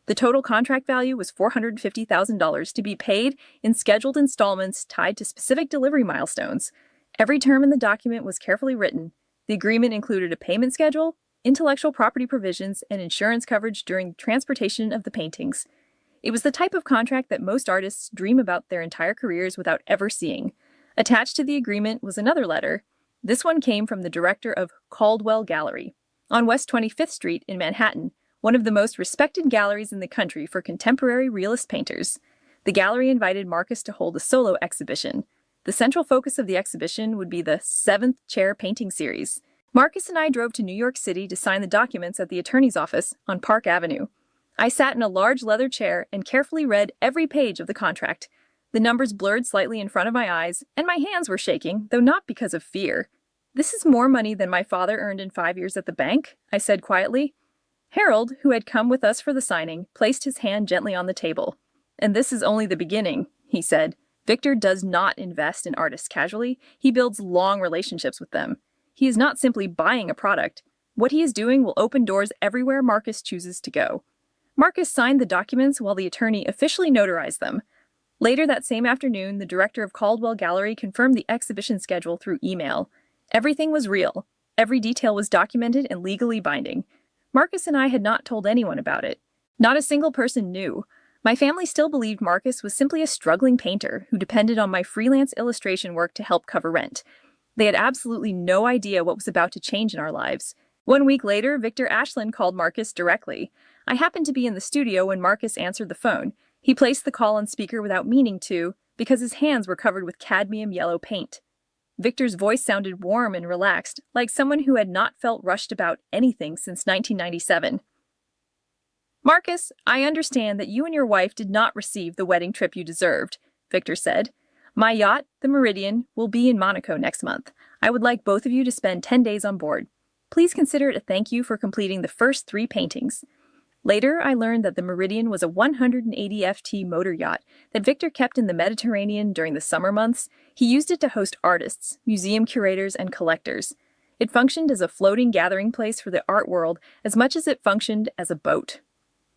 The total contract value was $450,000 to be paid in scheduled installments tied to specific delivery milestones. Every term in the document was carefully written. The agreement included a payment schedule, intellectual property provisions, and insurance coverage during transportation of the paintings. It was the type of contract that most artists dream about their entire careers without ever seeing. Attached to the agreement was another letter. This one came from the director of Caldwell Gallery on West 25th Street in Manhattan, one of the most respected galleries in the country for contemporary realist painters. The gallery invited Marcus to hold a solo exhibition. The central focus of the exhibition would be the 7th Chair painting series. Marcus and I drove to New York City to sign the documents at the attorney's office on Park Avenue. I sat in a large leather chair and carefully read every page of the contract. The numbers blurred slightly in front of my eyes, and my hands were shaking, though not because of fear. "This is more money than my father earned in 5 years at the bank," I said quietly. Harold, who had come with us for the signing, placed his hand gently on the table. "And this is only the beginning," he said. "Victor does not invest in artists casually. He builds long relationships with them. He is not simply buying a product. What he is doing will open doors everywhere Marcus chooses to go." Marcus signed the documents while the attorney officially notarized them. Later that same afternoon, the director of Caldwell Gallery confirmed the exhibition schedule through email. Everything was real. Every detail was documented and legally binding. Marcus and I had not told anyone about it. Not a single person knew. My family still believed Marcus was simply a struggling painter who depended on my freelance illustration work to help cover rent. They had absolutely no idea what was about to change in our lives. 1 week later, Victor Ashland called Marcus directly. I happened to be in the studio when Marcus answered the phone. He placed the call on speaker without meaning to, because his hands were covered with cadmium yellow paint. Victor's voice sounded warm and relaxed, like someone who had not felt rushed about anything since 1997. "Marcus, I understand that you and your wife did not receive the wedding trip you deserved," Victor said. "My yacht, the Meridian, will be in Monaco next month. I would like both of you to spend 10 days on board. Please consider it a thank you for completing the first 3 paintings." Later, I learned that the Meridian was a 180 FT motor yacht that Victor kept in the Mediterranean during the summer months. He used it to host artists, museum curators, and collectors. It functioned as a floating gathering place for the art world as much as it functioned as a boat.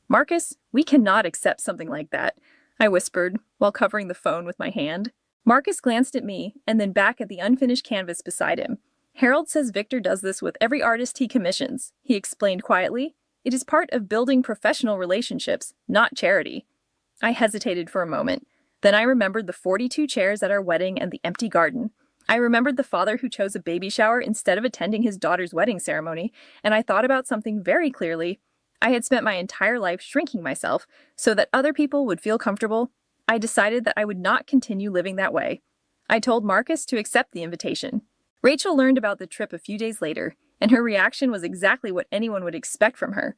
"Marcus, we cannot accept something like that," I whispered while covering the phone with my hand. Marcus glanced at me and then back at the unfinished canvas beside him. "Harold says Victor does this with every artist he commissions," he explained quietly. "It is part of building professional relationships, not charity." I hesitated for a moment. Then I remembered the 42 chairs at our wedding and the empty garden. I remembered the father who chose a baby shower instead of attending his daughter's wedding ceremony, and I thought about something very clearly. I had spent my entire life shrinking myself so that other people would feel comfortable. I decided that I would not continue living that way. I told Marcus to accept the invitation. Rachel learned about the trip a few days later, and her reaction was exactly what anyone would expect from her.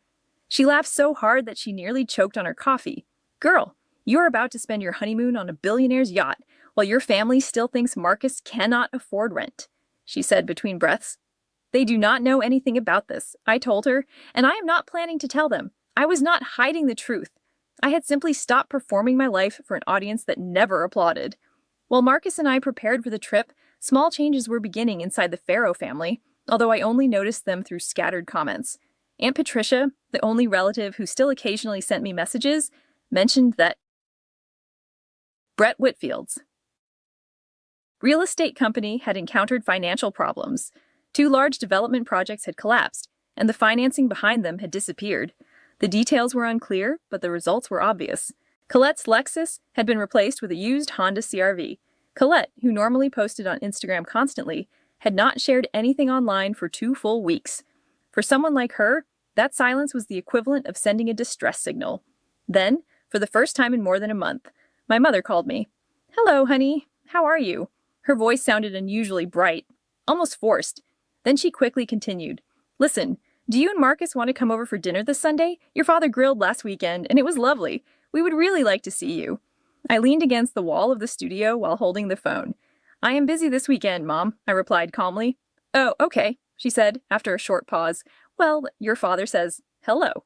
She laughed so hard that she nearly choked on her coffee. "Girl, you're about to spend your honeymoon on a billionaire's yacht, while your family still thinks Marcus cannot afford rent," she said between breaths. "They do not know anything about this," I told her, "and I am not planning to tell them. I was not hiding the truth. I had simply stopped performing my life for an audience that never applauded." While Marcus and I prepared for the trip, small changes were beginning inside the Farrow family, although I only noticed them through scattered comments. Aunt Patricia, the only relative who still occasionally sent me messages, mentioned that Brett Whitfield's real estate company had encountered financial problems. 2 large development projects had collapsed, and the financing behind them had disappeared. The details were unclear, but the results were obvious. Colette's Lexus had been replaced with a used Honda CR-V. Colette, who normally posted on Instagram constantly, had not shared anything online for 2 full weeks. For someone like her, that silence was the equivalent of sending a distress signal. Then, for the first time in more than a month, my mother called me. "Hello, honey. How are you?" Her voice sounded unusually bright, almost forced. Then she quickly continued. "Listen, do you and Marcus want to come over for dinner this Sunday? Your father grilled last weekend, and it was lovely. We would really like to see you." I leaned against the wall of the studio while holding the phone. "I am busy this weekend, Mom," I replied calmly. "Oh, okay," she said after a short pause. "Well, your father says hello."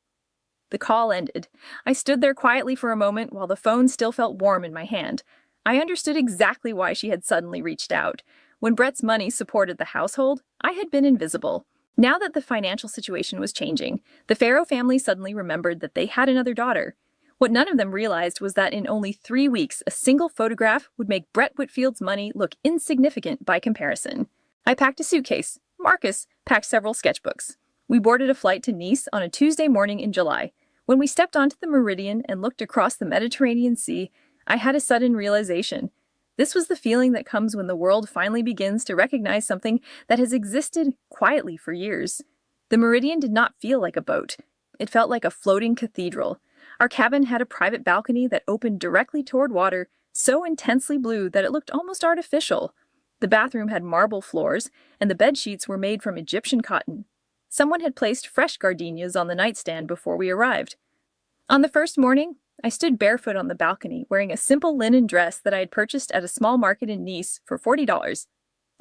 The call ended. I stood there quietly for a moment while the phone still felt warm in my hand. I understood exactly why she had suddenly reached out. When Brett's money supported the household, I had been invisible. Now that the financial situation was changing, the Farrow family suddenly remembered that they had another daughter. What none of them realized was that in only 3 weeks, a single photograph would make Brett Whitfield's money look insignificant by comparison. I packed a suitcase. Marcus packed several sketchbooks. We boarded a flight to Nice on a Tuesday morning in July. When we stepped onto the Meridian and looked across the Mediterranean Sea, I had a sudden realization. This was the feeling that comes when the world finally begins to recognize something that has existed quietly for years. The Meridian did not feel like a boat. It felt like a floating cathedral. Our cabin had a private balcony that opened directly toward water, so intensely blue that it looked almost artificial. The bathroom had marble floors, and the bed sheets were made from Egyptian cotton. Someone had placed fresh gardenias on the nightstand before we arrived. On the first morning, I stood barefoot on the balcony, wearing a simple linen dress that I had purchased at a small market in Nice for $40.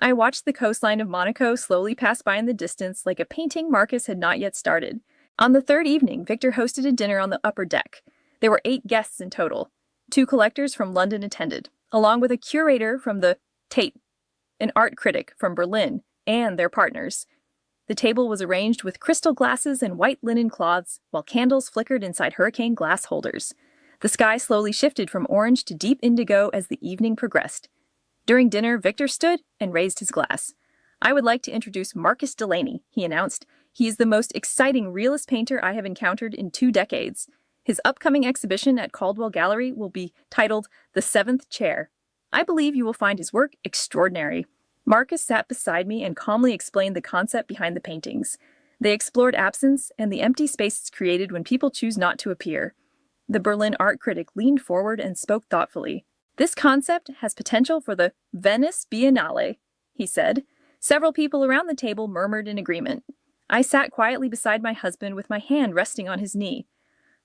I watched the coastline of Monaco slowly pass by in the distance like a painting Marcus had not yet started. On the third evening, Victor hosted a dinner on the upper deck. There were 8 guests in total. 2 collectors from London attended, along with a curator from the Tate, an art critic from Berlin, and their partners. The table was arranged with crystal glasses and white linen cloths, while candles flickered inside hurricane glass holders. The sky slowly shifted from orange to deep indigo as the evening progressed. During dinner, Victor stood and raised his glass. "I would like to introduce Marcus Delaney," he announced. "He is the most exciting realist painter I have encountered in 2 decades. His upcoming exhibition at Caldwell Gallery will be titled The Seventh Chair. I believe you will find his work extraordinary." Marcus sat beside me and calmly explained the concept behind the paintings. They explored absence and the empty spaces created when people choose not to appear. The Berlin art critic leaned forward and spoke thoughtfully. "This concept has potential for the Venice Biennale," he said. Several people around the table murmured in agreement. I sat quietly beside my husband with my hand resting on his knee.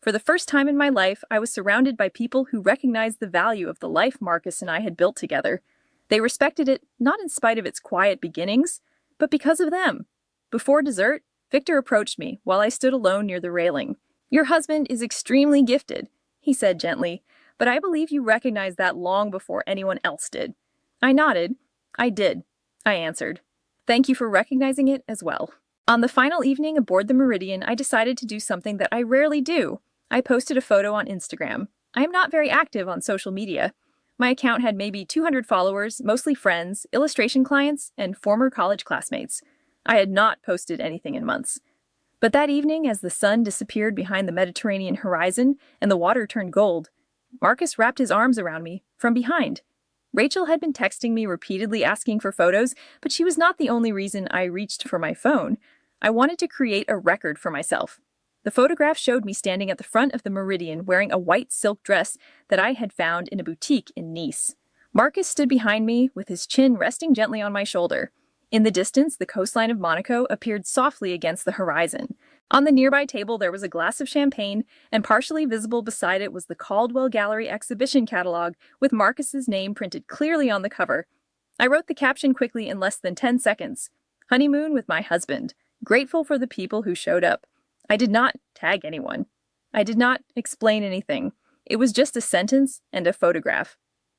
For the first time in my life, I was surrounded by people who recognized the value of the life Marcus and I had built together. They respected it not in spite of its quiet beginnings, but because of them. Before dessert, Victor approached me while I stood alone near the railing. "Your husband is extremely gifted," he said gently, "but I believe you recognized that long before anyone else did." I nodded. "I did," I answered. "Thank you for recognizing it as well." On the final evening aboard the Meridian, I decided to do something that I rarely do. I posted a photo on Instagram. I am not very active on social media. My account had maybe 200 followers, mostly friends, illustration clients, and former college classmates. I had not posted anything in months. But that evening, as the sun disappeared behind the Mediterranean horizon and the water turned gold, Marcus wrapped his arms around me from behind. Rachel had been texting me repeatedly asking for photos, but she was not the only reason I reached for my phone. I wanted to create a record for myself. The photograph showed me standing at the front of the Meridian wearing a white silk dress that I had found in a boutique in Nice. Marcus stood behind me with his chin resting gently on my shoulder. In the distance, the coastline of Monaco appeared softly against the horizon. On the nearby table, there was a glass of champagne, and partially visible beside it was the Caldwell Gallery exhibition catalog with Marcus's name printed clearly on the cover. I wrote the caption quickly in less than 10 seconds. "Honeymoon with my husband. Grateful for the people who showed up." I did not tag anyone. I did not explain anything. It was just a sentence and a photograph.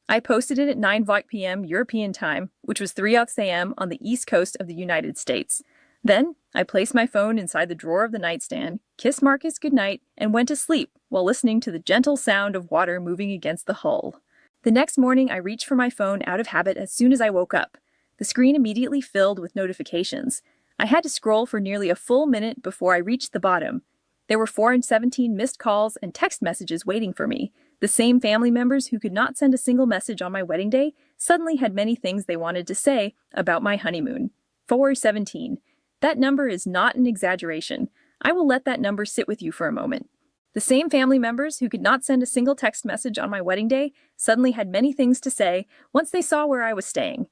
I posted it at 9 p.m. European time, which was 3 a.m. on the east coast of the United States. Then, I placed my phone inside the drawer of the nightstand, kissed Marcus goodnight, and went to sleep while listening to the gentle sound of water moving against the hull. The next morning, I reached for my phone out of habit as soon as I woke up. The screen immediately filled with notifications. I had to scroll for nearly a full minute before I reached the bottom. There were 417 missed calls and text messages waiting for me. The same family members who could not send a single message on my wedding day suddenly had many things they wanted to say about my honeymoon. 417. That number is not an exaggeration. I will let that number sit with you for a moment. The same family members who could not send a single text message on my wedding day suddenly had many things to say once they saw where I was staying.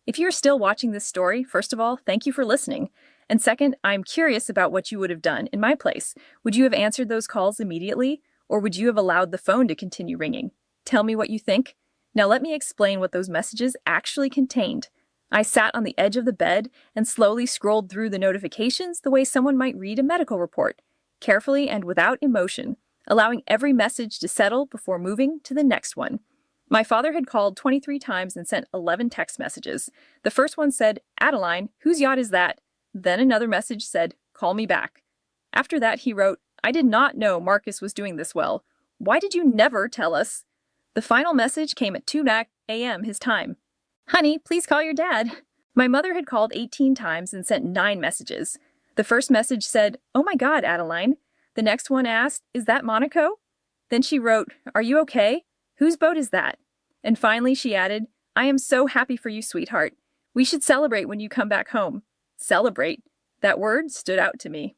If you're still watching this story, first of all, thank you for listening. And second, I'm curious about what you would have done in my place. Would you have answered those calls immediately, or would you have allowed the phone to continue ringing? Tell me what you think. Now let me explain what those messages actually contained. I sat on the edge of the bed and slowly scrolled through the notifications the way someone might read a medical report, carefully and without emotion, allowing every message to settle before moving to the next one. My father had called 23 times and sent 11 text messages. The first one said, "Adeline, whose yacht is that?" Then another message said, "Call me back." After that, he wrote, "I did not know Marcus was doing this well. Why did you never tell us?" The final message came at 2 a.m. his time. "Honey, please call your dad." My mother had called 18 times and sent 9 messages. The first message said, "Oh my God, Adeline." The next one asked, "Is that Monaco?" Then she wrote, "Are you okay? Whose boat is that?" And finally she added, "I am so happy for you, sweetheart. We should celebrate when you come back home." Celebrate. That word stood out to me.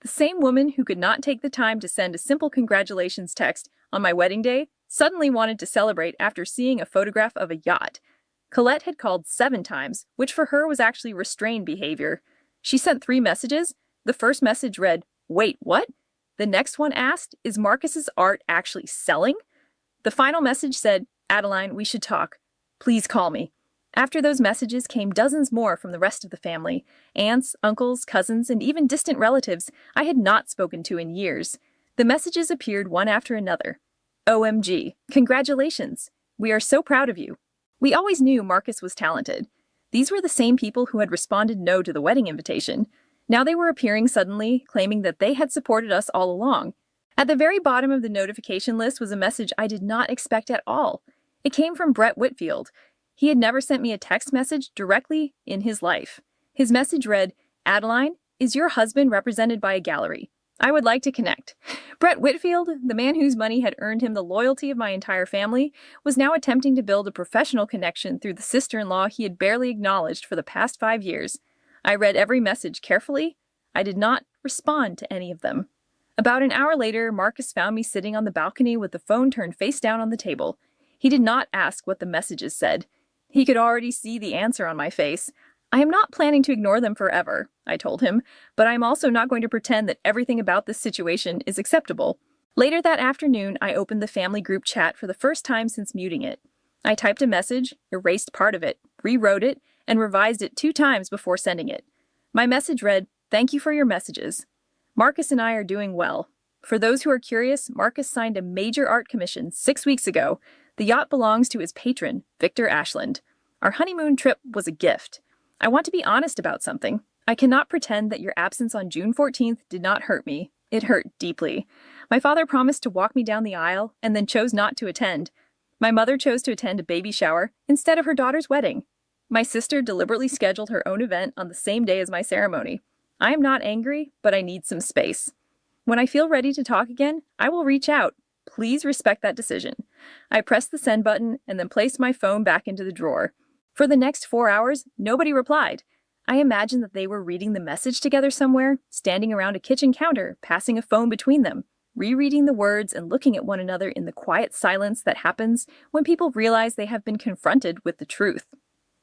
The same woman who could not take the time to send a simple congratulations text on my wedding day suddenly wanted to celebrate after seeing a photograph of a yacht. Colette had called 7 times, which for her was actually restrained behavior. She sent 3 messages. The first message read, "Wait, what?" The next one asked, "Is Marcus's art actually selling?" The final message said, "Adeline, we should talk. Please call me." After those messages came dozens more from the rest of the family, aunts, uncles, cousins, and even distant relatives I had not spoken to in years. The messages appeared one after another. OMG, congratulations. We are so proud of you. We always knew Marcus was talented. These were the same people who had responded no to the wedding invitation. Now they were appearing suddenly, claiming that they had supported us all along. At the very bottom of the notification list was a message I did not expect at all. It came from Brett Whitfield. He had never sent me a text message directly in his life. His message read, "Adeline, is your husband represented by a gallery? I would like to connect." Brett Whitfield, the man whose money had earned him the loyalty of my entire family, was now attempting to build a professional connection through the sister-in-law he had barely acknowledged for the past 5 years. I read every message carefully. I did not respond to any of them. About an hour later, Marcus found me sitting on the balcony with the phone turned face down on the table. He did not ask what the messages said. He could already see the answer on my face. "I am not planning to ignore them forever," I told him, "but I am also not going to pretend that everything about this situation is acceptable." Later that afternoon, I opened the family group chat for the first time since muting it. I typed a message, erased part of it, rewrote it, and revised it 2 times before sending it. My message read, "Thank you for your messages. Marcus and I are doing well. For those who are curious, Marcus signed a major art commission 6 weeks ago. The yacht belongs to his patron, Victor Ashland. Our honeymoon trip was a gift. I want to be honest about something. I cannot pretend that your absence on June 14th did not hurt me. It hurt deeply. My father promised to walk me down the aisle and then chose not to attend. My mother chose to attend a baby shower instead of her daughter's wedding. My sister deliberately scheduled her own event on the same day as my ceremony. I am not angry, but I need some space. When I feel ready to talk again, I will reach out. Please respect that decision." I pressed the send button and then placed my phone back into the drawer. For the next 4 hours, nobody replied. I imagined that they were reading the message together somewhere, standing around a kitchen counter, passing a phone between them, rereading the words and looking at one another in the quiet silence that happens when people realize they have been confronted with the truth.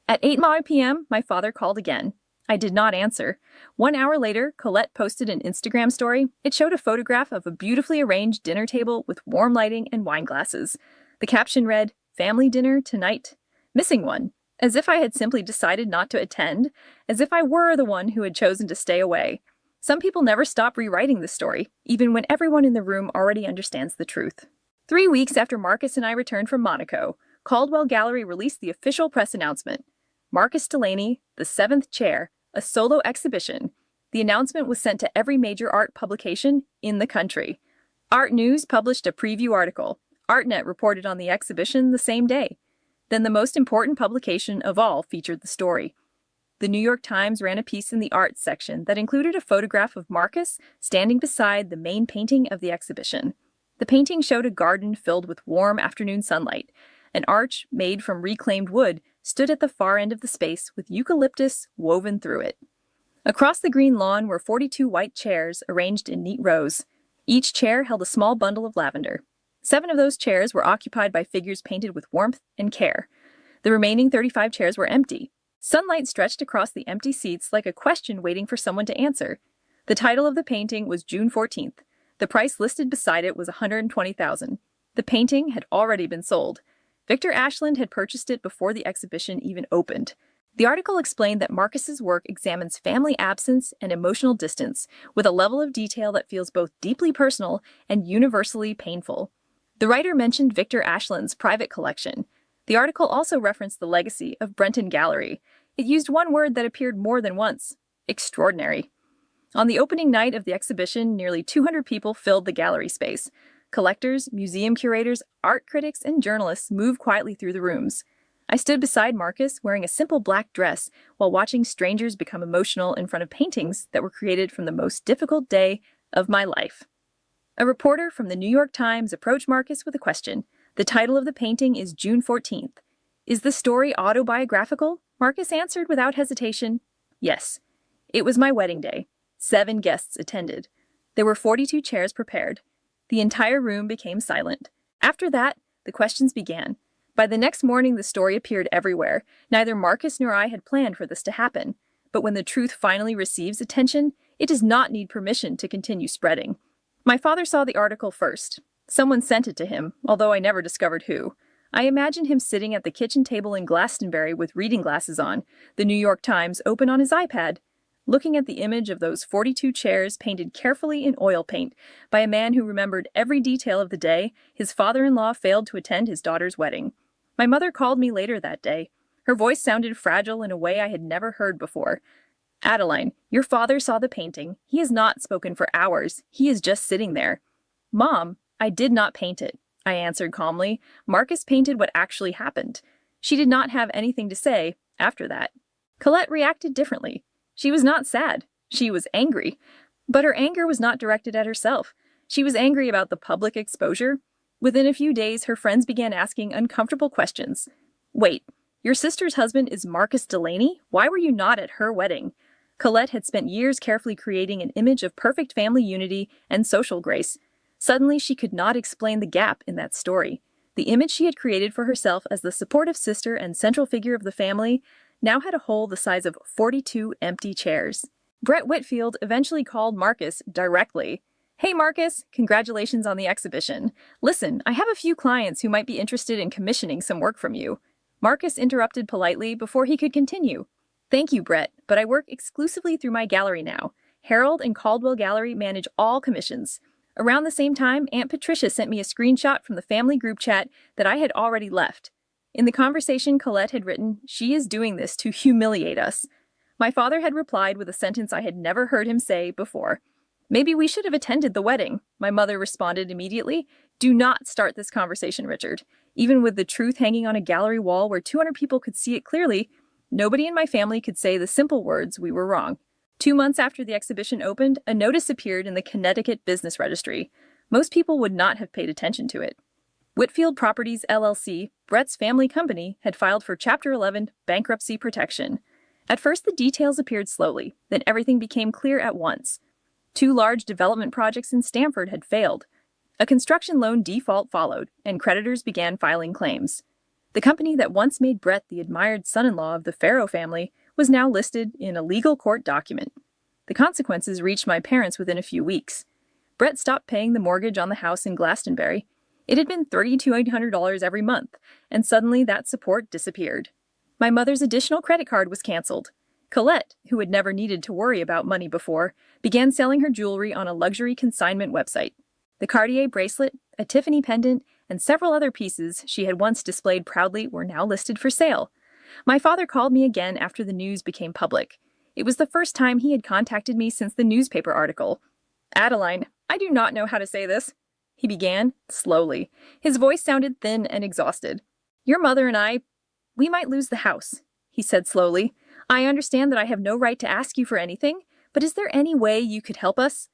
At 8 p.m., my father called again. I did not answer. 1 hour later, Colette posted an Instagram story. It showed a photograph of a beautifully arranged dinner table with warm lighting and wine glasses. The caption read, "Family dinner tonight. Missing one." As if I had simply decided not to attend, as if I were the one who had chosen to stay away. Some people never stop rewriting this story, even when everyone in the room already understands the truth. 3 weeks after Marcus and I returned from Monaco, Caldwell Gallery released the official press announcement. Marcus Delaney, the 7th Chair, a solo exhibition. The announcement was sent to every major art publication in the country. Art News published a preview article. ArtNet reported on the exhibition the same day. Then the most important publication of all featured the story. The New York Times ran a piece in the arts section that included a photograph of Marcus standing beside the main painting of the exhibition. The painting showed a garden filled with warm afternoon sunlight. An arch, made from reclaimed wood, stood at the far end of the space with eucalyptus woven through it. Across the green lawn were 42 white chairs arranged in neat rows. Each chair held a small bundle of lavender. 7 of those chairs were occupied by figures painted with warmth and care. The remaining 35 chairs were empty. Sunlight stretched across the empty seats like a question waiting for someone to answer. The title of the painting was June 14th. The price listed beside it was $120,000. The painting had already been sold. Victor Ashland had purchased it before the exhibition even opened. The article explained that Marcus's work examines family absence and emotional distance with a level of detail that feels both deeply personal and universally painful. The writer mentioned Victor Ashland's private collection. The article also referenced the legacy of Brenton Gallery. It used one word that appeared more than once: extraordinary. On the opening night of the exhibition, nearly 200 people filled the gallery space. Collectors, museum curators, art critics, and journalists moved quietly through the rooms. I stood beside Marcus, wearing a simple black dress, while watching strangers become emotional in front of paintings that were created from the most difficult day of my life. A reporter from the New York Times approached Marcus with a question. The title of the painting is June 14th. Is the story autobiographical? Marcus answered without hesitation. Yes. It was my wedding day. 7 guests attended. There were 42 chairs prepared. The entire room became silent. After that, the questions began. By the next morning, the story appeared everywhere. Neither Marcus nor I had planned for this to happen. But when the truth finally receives attention, it does not need permission to continue spreading. My father saw the article first. Someone sent it to him, although I never discovered who. I imagine him sitting at the kitchen table in Glastonbury with reading glasses on, the New York Times open on his iPad, looking at the image of those 42 chairs painted carefully in oil paint by a man who remembered every detail of the day his father-in-law failed to attend his daughter's wedding. My mother called me later that day. Her voice sounded fragile in a way I had never heard before. "Adeline, your father saw the painting. He has not spoken for hours. He is just sitting there." "Mom, I did not paint it," I answered calmly. "Marcus painted what actually happened." She did not have anything to say after that. Colette reacted differently. She was not sad. She was angry. But her anger was not directed at herself. She was angry about the public exposure. Within a few days, her friends began asking uncomfortable questions. "Wait, your sister's husband is Marcus Delaney? Why were you not at her wedding?" Colette had spent years carefully creating an image of perfect family unity and social grace. Suddenly, she could not explain the gap in that story. The image she had created for herself as the supportive sister and central figure of the family now had a hole the size of 42 empty chairs. Brett Whitfield eventually called Marcus directly. "Hey Marcus, congratulations on the exhibition. Listen, I have a few clients who might be interested in commissioning some work from you." Marcus interrupted politely before he could continue. "Thank you, Brett, but I work exclusively through my gallery now. Harold and Caldwell Gallery manage all commissions. Around the same time, Aunt Patricia sent me a screenshot from the family group chat that I had already left. In the conversation Colette had written, "She is doing this to humiliate us." My father had replied with a sentence I had never heard him say before. "Maybe we should have attended the wedding." My mother responded immediately. "Do not start this conversation, Richard. Even with the truth hanging on a gallery wall where 200 people could see it clearly, nobody in my family could say the simple words, 'We were wrong.'" 2 months after the exhibition opened, a notice appeared in the Connecticut Business Registry. Most people would not have paid attention to it. Whitfield Properties LLC, Brett's family company, had filed for Chapter 11 bankruptcy protection. At first, the details appeared slowly, then everything became clear at once. 2 large development projects in Stamford had failed. A construction loan default followed, and creditors began filing claims. The company that once made Brett the admired son-in-law of the Farrow family was now listed in a legal court document. The consequences reached my parents within a few weeks. Brett stopped paying the mortgage on the house in Glastonbury. It had been $3,200 every month, and suddenly that support disappeared. My mother's additional credit card was canceled. Colette, who had never needed to worry about money before, began selling her jewelry on a luxury consignment website. The Cartier bracelet, a Tiffany pendant, and several other pieces she had once displayed proudly were now listed for sale. My father called me again after the news became public. It was the first time he had contacted me since the newspaper article. "Adeline, I do not know how to say this," he began, slowly. His voice sounded thin and exhausted. "Your mother and we might lose the house," he said slowly. "I understand that I have no right to ask you for anything, but is there any way you could help us?"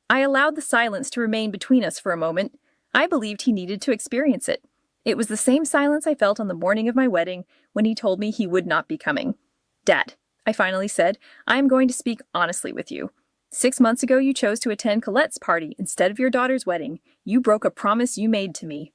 I allowed the silence to remain between us for a moment. I believed he needed to experience it. It was the same silence I felt on the morning of my wedding when he told me he would not be coming. "Dad," I finally said, "I am going to speak honestly with you. 6 months ago you chose to attend Colette's party instead of your daughter's wedding. You broke a promise you made to me."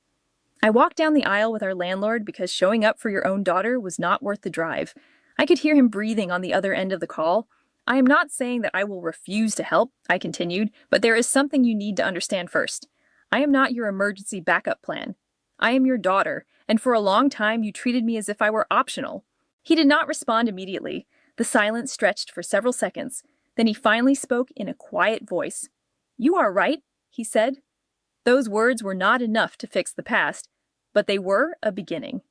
I walked down the aisle with our landlord because showing up for your own daughter was not worth the drive. I could hear him breathing on the other end of the call. "I am not saying that I will refuse to help," I continued, "but there is something you need to understand first. I am not your emergency backup plan. I am your daughter, and for a long time you treated me as if I were optional." He did not respond immediately. The silence stretched for several seconds. Then he finally spoke in a quiet voice. "You are right," he said. Those words were not enough to fix the past, but they were a beginning.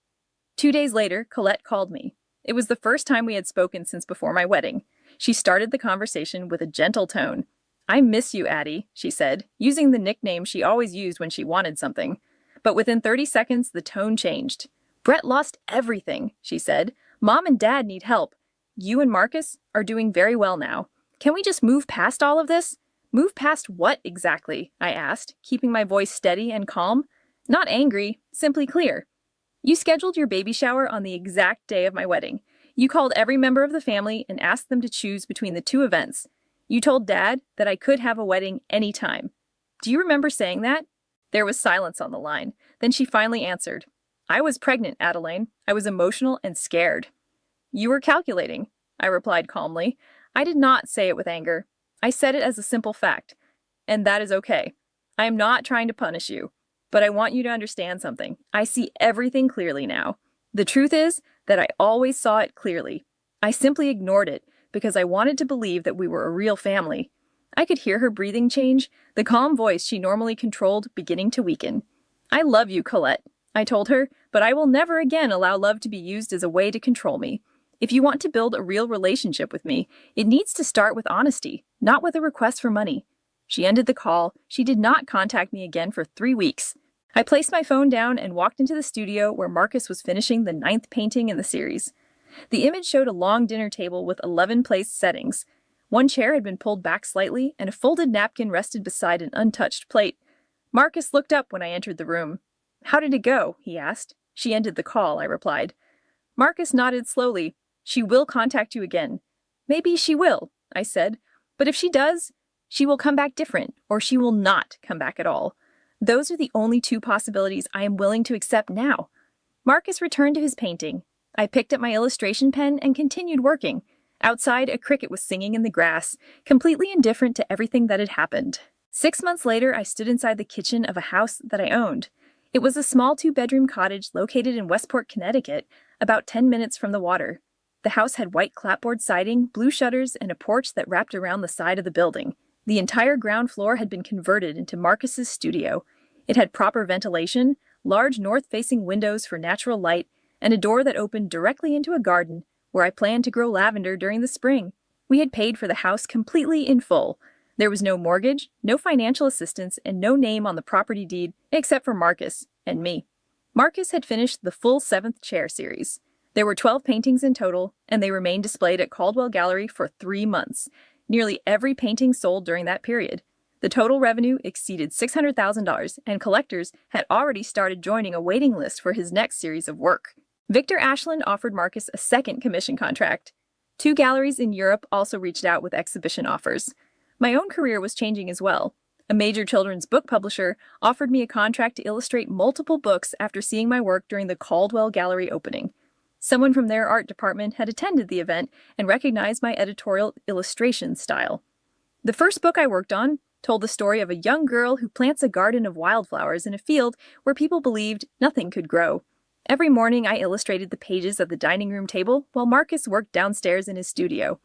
2 days later, Colette called me. It was the first time we had spoken since before my wedding. She started the conversation with a gentle tone. "I miss you, Addie," she said, using the nickname she always used when she wanted something. But within 30 seconds, the tone changed. "Brett lost everything," she said. "Mom and Dad need help. You and Marcus are doing very well now. Can we just move past all of this?" "Move past what exactly?" I asked, keeping my voice steady and calm. Not angry, simply clear. "You scheduled your baby shower on the exact day of my wedding. You called every member of the family and asked them to choose between the 2 events. You told Dad that I could have a wedding anytime. Do you remember saying that?" There was silence on the line. Then she finally answered. "I was pregnant, Adeline. I was emotional and scared." "You were calculating," I replied calmly. I did not say it with anger. I said it as a simple fact. And that is okay. I am not trying to punish you. But I want you to understand something. I see everything clearly now. The truth is that I always saw it clearly. I simply ignored it because I wanted to believe that we were a real family. I could hear her breathing change, the calm voice she normally controlled beginning to weaken. I love you, Colette, I told her, but I will never again allow love to be used as a way to control me. If you want to build a real relationship with me, it needs to start with honesty, not with a request for money. She ended the call. She did not contact me again for 3 weeks. I placed my phone down and walked into the studio where Marcus was finishing the 9th painting in the series. The image showed a long dinner table with 11 placed settings. One chair had been pulled back slightly, and a folded napkin rested beside an untouched plate. Marcus looked up when I entered the room. "How did it go?" he asked. "She ended the call," I replied. Marcus nodded slowly. "She will contact you again." "Maybe she will," I said. "But if she does, she will come back different, or she will not come back at all. Those are the only 2 possibilities I am willing to accept now." Marcus returned to his painting. I picked up my illustration pen and continued working. Outside, a cricket was singing in the grass, completely indifferent to everything that had happened. 6 months later, I stood inside the kitchen of a house that I owned. It was a small 2-bedroom cottage located in Westport, Connecticut, about 10 minutes from the water. The house had white clapboard siding, blue shutters, and a porch that wrapped around the side of the building. The entire ground floor had been converted into Marcus's studio. It had proper ventilation, large north-facing windows for natural light, and a door that opened directly into a garden, where I planned to grow lavender during the spring. We had paid for the house completely in full. There was no mortgage, no financial assistance, and no name on the property deed except for Marcus and me. Marcus had finished the full 7th chair series. There were 12 paintings in total, and they remained displayed at Caldwell Gallery for 3 months. Nearly every painting sold during that period. The total revenue exceeded $600,000, and collectors had already started joining a waiting list for his next series of work. Victor Ashland offered Marcus a second commission contract. 2 galleries in Europe also reached out with exhibition offers. My own career was changing as well. A major children's book publisher offered me a contract to illustrate multiple books after seeing my work during the Caldwell Gallery opening. Someone from their art department had attended the event and recognized my editorial illustration style. The first book I worked on told the story of a young girl who plants a garden of wildflowers in a field where people believed nothing could grow. Every morning I illustrated the pages at the dining room table while Marcus worked downstairs in his studio.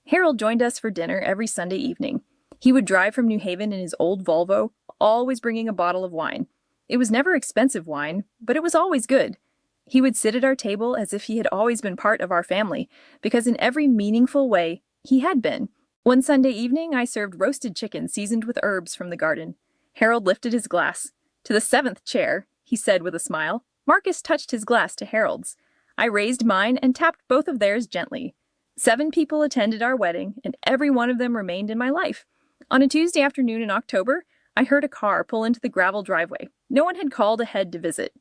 Harold joined us for dinner every Sunday evening. He would drive from New Haven in his old Volvo, always bringing a bottle of wine. It was never expensive wine, but it was always good. He would sit at our table as if he had always been part of our family, because in every meaningful way, he had been. One Sunday evening, I served roasted chicken seasoned with herbs from the garden. Harold lifted his glass. "To the 7th chair," he said with a smile. Marcus touched his glass to Harold's. I raised mine and tapped both of theirs gently. 7 people attended our wedding, and every one of them remained in my life. On a Tuesday afternoon in October, I heard a car pull into the gravel driveway. No one had called ahead to visit.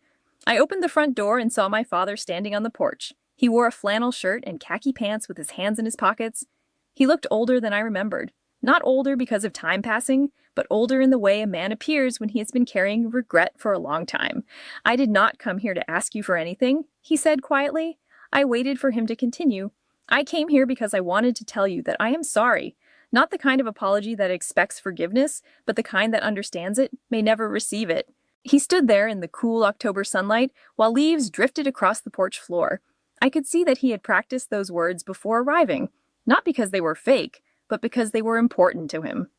I opened the front door and saw my father standing on the porch. He wore a flannel shirt and khaki pants with his hands in his pockets. He looked older than I remembered. Not older because of time passing, but older in the way a man appears when he has been carrying regret for a long time. "I did not come here to ask you for anything," he said quietly. I waited for him to continue. "I came here because I wanted to tell you that I am sorry. Not the kind of apology that expects forgiveness, but the kind that understands it may never receive it." He stood there in the cool October sunlight while leaves drifted across the porch floor. I could see that he had practiced those words before arriving, not because they were fake, but because they were important to him.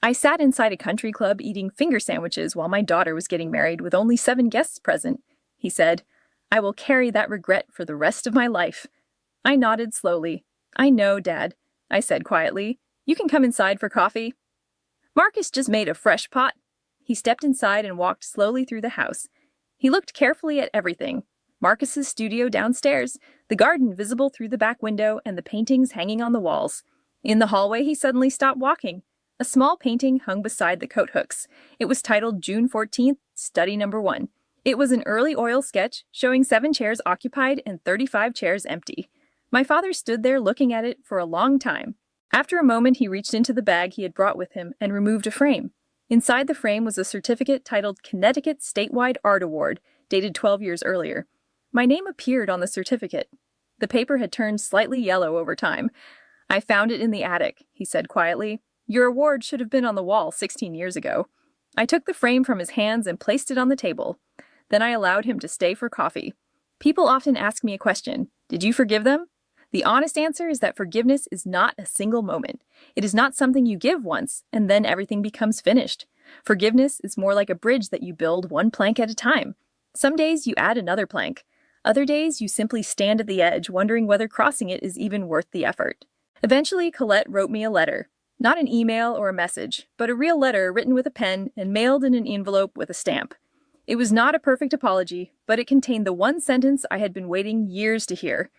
I sat inside a country club eating finger sandwiches while my daughter was getting married with only 7 guests present. He said, "I will carry that regret for the rest of my life." I nodded slowly. "I know, Dad," I said quietly. "You can come inside for coffee." Marcus just made a fresh pot. He stepped inside and walked slowly through the house. He looked carefully at everything. Marcus's studio downstairs, the garden visible through the back window, and the paintings hanging on the walls. In the hallway, he suddenly stopped walking. A small painting hung beside the coat hooks. It was titled June 14th, Study Number 1. It was an early oil sketch showing 7 chairs occupied and 35 chairs empty. My father stood there looking at it for a long time. After a moment, he reached into the bag he had brought with him and removed a frame. Inside the frame was a certificate titled Connecticut Statewide Art Award, dated 12 years earlier. My name appeared on the certificate. The paper had turned slightly yellow over time. "I found it in the attic," he said quietly. "Your award should have been on the wall 16 years ago." I took the frame from his hands and placed it on the table. Then I allowed him to stay for coffee. People often ask me a question: did you forgive them? The honest answer is that forgiveness is not a single moment. It is not something you give once, and then everything becomes finished. Forgiveness is more like a bridge that you build one plank at a time. Some days you add another plank. Other days you simply stand at the edge, wondering whether crossing it is even worth the effort. Eventually, Colette wrote me a letter. Not an email or a message, but a real letter written with a pen and mailed in an envelope with a stamp. It was not a perfect apology, but it contained the one sentence I had been waiting years to hear.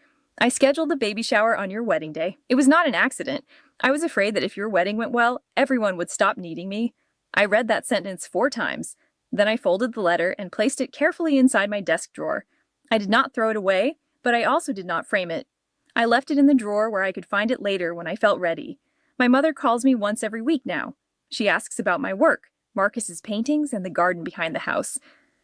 I scheduled the baby shower on your wedding day. It was not an accident. I was afraid that if your wedding went well, everyone would stop needing me. I read that sentence 4 times. Then I folded the letter and placed it carefully inside my desk drawer. I did not throw it away, but I also did not frame it. I left it in the drawer where I could find it later when I felt ready. My mother calls me once every week now. She asks about my work, Marcus's paintings, and the garden behind the house.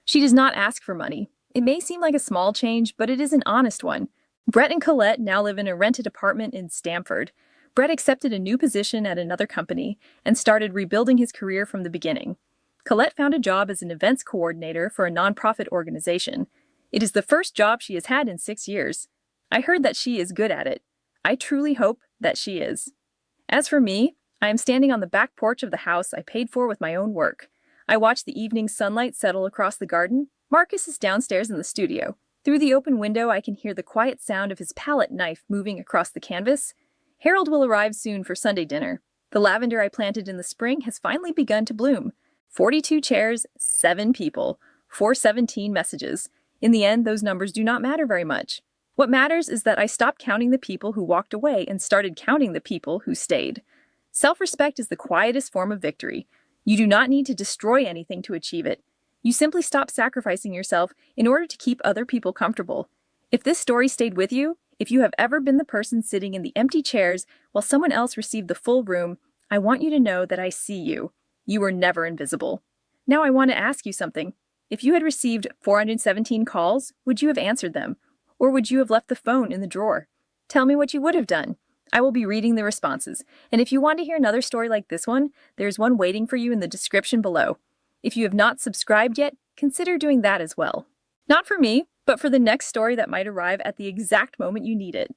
She does not ask for money. It may seem like a small change, but it is an honest one. Brett and Colette now live in a rented apartment in Stamford. Brett accepted a new position at another company and started rebuilding his career from the beginning. Colette found a job as an events coordinator for a nonprofit organization. It is the first job she has had in 6 years. I heard that she is good at it. I truly hope that she is. As for me, I am standing on the back porch of the house I paid for with my own work. I watch the evening sunlight settle across the garden. Marcus is downstairs in the studio. Through the open window, I can hear the quiet sound of his palette knife moving across the canvas. Harold will arrive soon for Sunday dinner. The lavender I planted in the spring has finally begun to bloom. 42 chairs, 7 people, 417 messages. In the end, those numbers do not matter very much. What matters is that I stopped counting the people who walked away and started counting the people who stayed. Self-respect is the quietest form of victory. You do not need to destroy anything to achieve it. You simply stop sacrificing yourself in order to keep other people comfortable. If this story stayed with you, if you have ever been the person sitting in the empty chairs while someone else received the full room, I want you to know that I see you. You were never invisible. Now I want to ask you something. If you had received 417 calls, would you have answered them? Or would you have left the phone in the drawer? Tell me what you would have done. I will be reading the responses, and if you want to hear another story like this one, there's one waiting for you in the description below. If you have not subscribed yet, consider doing that as well. Not for me, but for the next story that might arrive at the exact moment you need it.